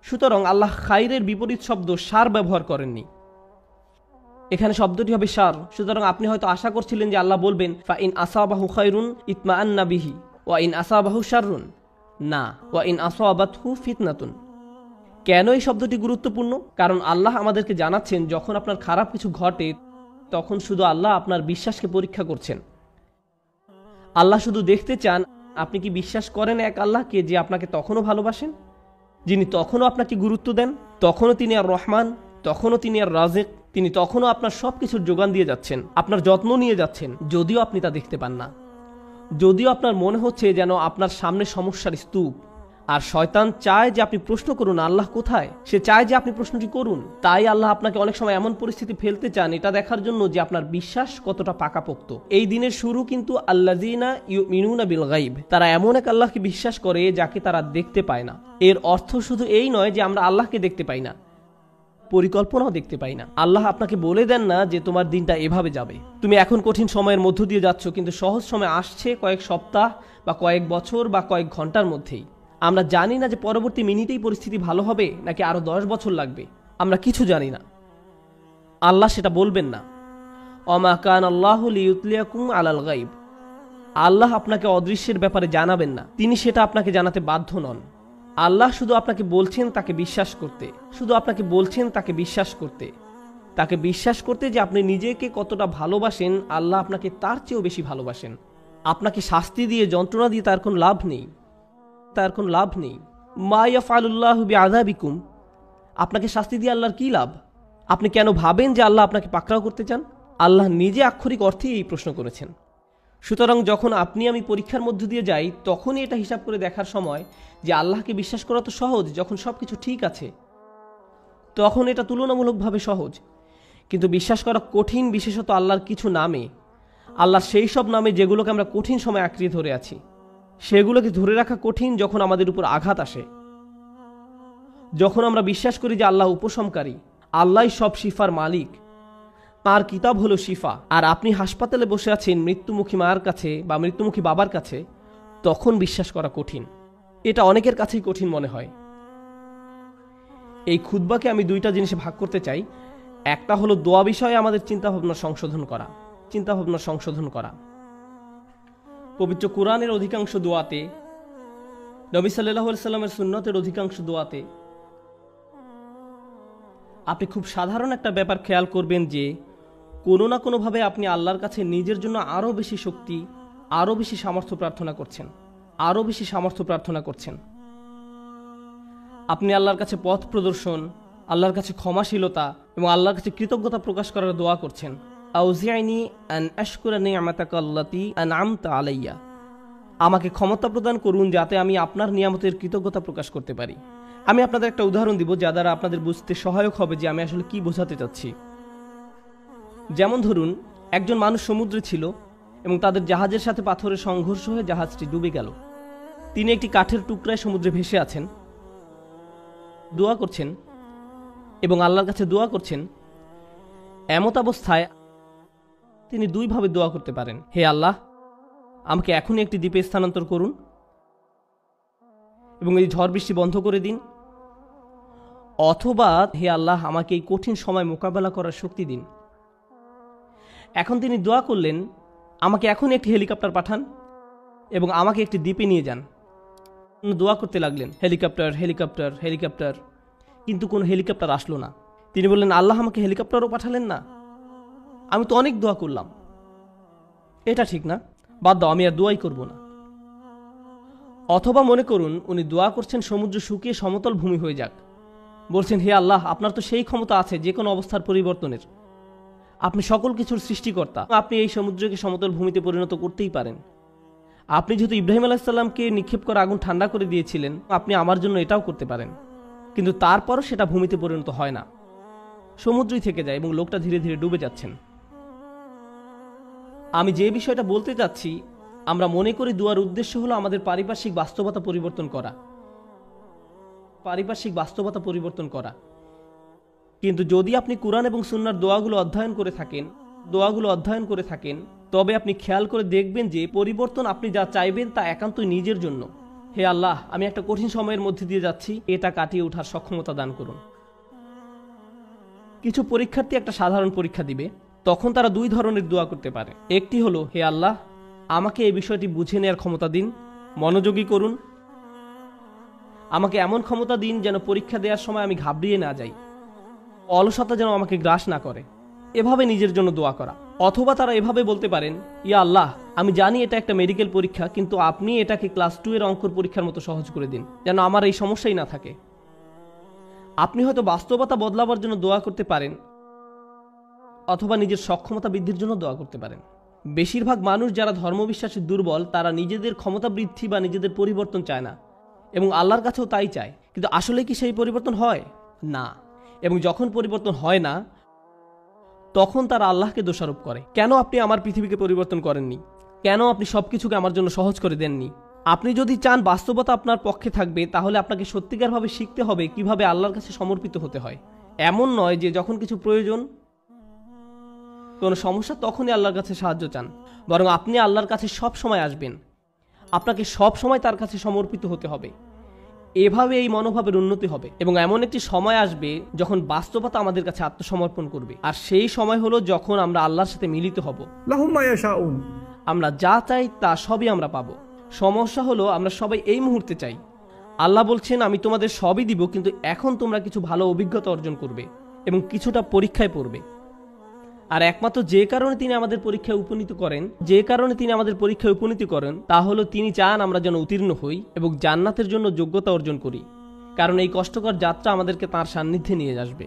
সুতরাং আল্লাহ খায়রের বিপরীত শব্দ শার ব্যবহার করেননি, এখানে শব্দটি হবে শার। সুতরাং আপনি হয়তো আশা করছিলেন যে আল্লাহ বলবেন ফাইন আসাবাহু খায়রুন ইতমাআন্না বিহি ওয়াইন আসাবাহু শাররুন। না, ওয়াইন আসাবাতহু ফিতনাতুন। কেন এই শব্দটি গুরুত্বপূর্ণ? কারণ আল্লাহ আমাদেরকে জানাচ্ছেন যখন আপনার খারাপ কিছু ঘটে তখন শুধু আল্লাহ আপনার বিশ্বাসকে পরীক্ষা করছেন। আল্লাহ শুধু দেখতে চান আপনি কি বিশ্বাস করেন এক আল্লাহকে যে আপনাকে তখনও ভালোবাসেন, যিনি তখনও আপনাকে গুরুত্ব দেন, তখনও তিনি আর রহমান, তখনও তিনি আর রাজিক, তিনি তখনও আপনার সব কিছুর যোগান দিয়ে যাচ্ছেন, আপনার যত্ন নিয়ে যাচ্ছেন, যদিও আপনি তা দেখতে পান না, যদিও আপনার মনে হচ্ছে যেন আপনার সামনে সমস্যার স্তূপ। আর শয়তান চায় যে আপনি প্রশ্ন করুন আল্লাহ কোথায়, সে চায় যে আপনি প্রশ্নটি করুন। তাই আল্লাহ আপনাকে অনেক সময় এমন পরিস্থিতি ফেলতে চান এটা দেখার জন্য যে আপনার বিশ্বাস কতটা পাকাপোক্ত। এই দিনের শুরু কিন্তু আল্লাযিনা ইউমিনুনা বিল গায়ব, তারা এমন এক আল্লাহকে বিশ্বাস করে যাকে তারা দেখতে পায় না। এর অর্থ শুধু এই নয় যে আমরা আল্লাহকে দেখতে পাই না, পরিকল্পনাও দেখতে পাই না। আল্লাহ আপনাকে বলে দেন না যে তোমার দিনটা এভাবে যাবে, তুমি এখন কঠিন সময়ের মধ্য দিয়ে যাচ্ছ, কিন্তু সহজ সময় আসছে কয়েক সপ্তাহ বা কয়েক বছর বা কয়েক ঘন্টার মধ্যেই। আমরা জানি না যে পরবর্তী মিনিটেই পরিস্থিতি ভালো হবে নাকি আরো 10 বছর লাগবে, আমরা কিছু জানি না। আল্লাহ সেটা বলবেন না। ওমা কান আল্লাহু লিইউতলিয়াকুম আলাল গায়ব, আল্লাহ আপনাকে অদৃশ্যের ব্যাপারে জানাবেন না, তিনি সেটা আপনাকে জানাতে বাধ্য নন। আল্লাহ শুধু আপনাকে বলছেন তাকে বিশ্বাস করতে, শুধু আপনাকে বলছেন তাকে বিশ্বাস করতে, তাকে বিশ্বাস করতে যে আপনি নিজেকে কতটা ভালোবাসেন, আল্লাহ আপনাকে তার চেয়েও বেশি ভালোবাসেন। আপনাকে শাস্তি দিয়ে, যন্ত্রণা দিয়ে তার কোনো লাভ নেই, তার কোনো লাভ নেই। মা ইয়াফআলুল্লাহু বিআযাবিকুম, আপনাকে শাস্তি দিয়ে আল্লাহর কি লাভ? আপনি কেন ভাবেন যে আল্লাহ আপনাকে পাকড়াও করতে চান? আল্লাহ নিজে আক্ষরিক অর্থেই এই প্রশ্ন করেছেন। সুতরাং যখন আপনি আমি পরীক্ষার মধ্য দিয়ে যাই তখনই এটা হিসাব করে দেখার সময় যে আল্লাহকে বিশ্বাস করা তো সহজ, যখন সব কিছু ঠিক আছে তখন এটা তুলনামূলকভাবে সহজ, কিন্তু বিশ্বাস করা কঠিন, বিশেষত আল্লাহর কিছু নামে, আল্লাহর সেই সব নামে যেগুলোকে আমরা কঠিন সময় আঁকড়িয়ে ধরে আছি। সেগুলোকে ধরে রাখা কঠিন যখন আমাদের উপর আঘাত আসে, যখন আমরা বিশ্বাস করি যে আল্লাহ উপশমকারী, আল্লাহই সব শিফার মালিক, তার কিতাব হলো শিফা, আর আপনি হাসপাতালে বসে আছেন মৃত্যুমুখী মায়ের কাছে বা মৃত্যুমুখী বাবার কাছে, তখন বিশ্বাস করা কঠিন। এটা অনেকের কাছেই কঠিন মনে হয়। এই খুতবাকে আমি দুইটা জিনিসে ভাগ করতে চাই। একটা হলো দোয়া বিষয়ে আমাদের চিন্তাভাবনা সংশোধন করা। পবিত্র কোরআনের অধিকাংশ দোয়াতে, নবী সাল্লাল্লাহু আলাইহি সাল্লামের সুন্নতের অধিকাংশ দোয়াতে আপনি খুব সাধারণ একটা ব্যাপার খেয়াল করবেন যে কোনো না কোনোভাবে আপনি আল্লাহর কাছে নিজের জন্য আরও বেশি শক্তি, আরও বেশি সামর্থ্য প্রার্থনা করছেন। আপনি আল্লাহর কাছে পথ প্রদর্শন, আল্লাহর কাছে ক্ষমাশীলতা এবং আল্লাহর কাছে কৃতজ্ঞতা প্রকাশ করার দোয়া করছেন। আউজিআনি আন আশকুরা নি'মাতাকা আল্লাতী আন'আমতা আলাইয়া, আমাকে ক্ষমতা প্রদান করুন যাতে আমি আপনার নিয়ামতের কৃতজ্ঞতা প্রকাশ করতে পারি। আমি আপনাদের একটা উদাহরণ দিব যা দ্বারা আপনাদের বুঝতে সহায়ক হবে যে আমি আসলে কি বোঝাতে চাচ্ছি। যেমন ধরুন, একজন মানুষ সমুদ্রে ছিল এবং তাদের জাহাজের সাথে পাথরের সংঘর্ষ হয়ে জাহাজটি ডুবে গেল। তিনি একটি কাঠের টুকরায় সমুদ্রে ভেসে আছেন, দোয়া করছেন এবং আল্লাহর কাছে দোয়া করছেন। এমত অবস্থায় তিনি দুইভাবে দোয়া করতে পারেন। হে আল্লাহ, আমাকে এখনই একটি দ্বীপে স্থানান্তর করুন এবং এই ঝড় বৃষ্টি বন্ধ করে দিন, অথবা হে আল্লাহ, আমাকে এই কঠিন সময় মোকাবেলা করার শক্তি দিন। এখন তিনি দোয়া করলেন, আমাকে এখনই একটি হেলিকপ্টার পাঠান এবং আমাকে একটি দ্বীপে নিয়ে যান। দোয়া করতে লাগলেন, হেলিকপ্টার হেলিকপ্টার হেলিকপ্টার, কিন্তু কোনো হেলিকপ্টার আসলো না। তিনি বললেন, আল্লাহ আমাকে হেলিকপ্টারও পাঠালেন না। আমি তো অনেক দোয়া করলাম। এটা ঠিক না, বাদ দাও, আমি আর দোয়াই করব না। অথবা মনে করুন উনি দোয়া করছেন সমুদ্র শুকিয়ে সমতল ভূমি হয়ে যাক, বলছেন হে আল্লাহ, আপনার তো সেই ক্ষমতা আছে যে কোনো অবস্থার পরিবর্তনের, আপনি সকল কিছুর সৃষ্টিকর্তা, আপনি এই সমুদ্রকে সমতল ভূমিতে পরিণত করতেই পারেন। আপনি যেহেতু ইব্রাহিম আলাইসাল্লামকে নিক্ষেপ করা আগুন ঠান্ডা করে দিয়েছিলেন, আপনি আমার জন্য এটাও করতে পারেন। কিন্তু তারপরও সেটা ভূমিতে পরিণত হয় না, সমুদ্রই থেকে যায় এবং লোকটা ধীরে ধীরে ডুবে যাচ্ছেন। আমি যে বিষয়টা বলতে চাচ্ছি, আমরা মনে করি দোয়ার উদ্দেশ্য হলো আমাদের পারিপার্শ্বিক বাস্তবতা পরিবর্তন করা। কিন্তু যদি আপনি কুরআন এবং সুন্নাহর দোয়াগুলো অধ্যয়ন করে থাকেন, তবে আপনি খেয়াল করে দেখবেন যে পরিবর্তন আপনি যা চাইবেন তা একান্তই নিজের জন্য। হে আল্লাহ, আমি একটা কঠিন সময়ের মধ্যে দিয়ে যাচ্ছি, এটা কাটিয়ে ওঠার সক্ষমতা দান করুন। কিছু পরীক্ষার্থী একটা সাধারণ পরীক্ষা দিবে, তখন তারা দুই ধরনের দোয়া করতে পারে। একটি হলো, হে আল্লাহ, আমাকে এই বিষয়টি বুঝে নেওয়ার ক্ষমতা দিন, মনোযোগী করুন, আমাকে এমন ক্ষমতা দিন যেন পরীক্ষা দেওয়ার সময় আমি ঘাবড়িয়ে না যাই, অলসতা যেন আমাকে গ্রাস না করে, এভাবে নিজের জন্য দোয়া করা। অথবা তারা এভাবে বলতে পারেন, ইয়া আল্লাহ, আমি জানি এটা একটা মেডিকেল পরীক্ষা, কিন্তু আপনি এটাকে ক্লাস 2 এর অঙ্কর পরীক্ষার মতো সহজ করে দিন, যেন আমার এই সমস্যাই না থাকে। আপনি হয়তো বাস্তবতা বদলাবার জন্য দোয়া করতে পারেন, অথবা নিজের সক্ষমতা বৃদ্ধির জন্য দোয়া করতে পারেন। বেশিরভাগ মানুষ যারা ধর্মবিশ্বাসে দুর্বল, তারা নিজেদের ক্ষমতা বৃদ্ধি বা নিজেদের পরিবর্তন চায় না, এবং আল্লাহর কাছেও তাই চায়। কিন্তু আসলে কি সেই পরিবর্তন হয় না? এবং যখন পরিবর্তন হয় না, তখন তারা আল্লাহকে দোষারোপ করে, কেন আপনি আমার পৃথিবীকে পরিবর্তন করেননি, কেন আপনি সবকিছুকে আমার জন্য সহজ করে দেননি। আপনি যদি চান বাস্তবতা আপনার পক্ষে থাকবে, তাহলে আপনাকে সত্যিকারভাবে শিখতে হবে কিভাবে আল্লাহর কাছে সমর্পিত হতে হয়। এমন নয় যে যখন কিছু প্রয়োজন, কোনো সমস্যা, তখনই আল্লাহর কাছে সাহায্য চান, বরং আপনি আল্লাহর কাছে সব সময় আসবেন, আপনাকে সব সময় তার কাছে সমর্পিত হতে হবে। এভাবে এই মনোভাবের উন্নতি হবে, এবং এমন একটি সময় আসবে যখন বাস্তবতা আমাদের কাছে আত্মসমর্পণ করবে। আর সেই সময় হলো যখন আমরা আল্লাহর সাথে মিলিত হব। লাহুম মা ইয়াশাউন। আমরা যা চাই তা সবই আমরা পাবো। সমস্যা হলো আমরা সবাই এই মুহূর্তে চাই। আল্লাহ বলছেন, আমি তোমাদের সবই দিব, কিন্তু এখন তোমরা কিছু ভালো অভিজ্ঞতা অর্জন করবে এবং কিছুটা পরীক্ষায় পড়বে। আর একমাত্র যে কারণে তিনি আমাদের পরীক্ষায় উপনীত করেন তা হলো তিনি চান আমরা যেন উত্তীর্ণ হই এবং জান্নাতের জন্য যোগ্যতা অর্জন করি, কারণ এই কষ্টকর যাত্রা আমাদেরকে তাঁর সান্নিধ্যে নিয়ে আসবে।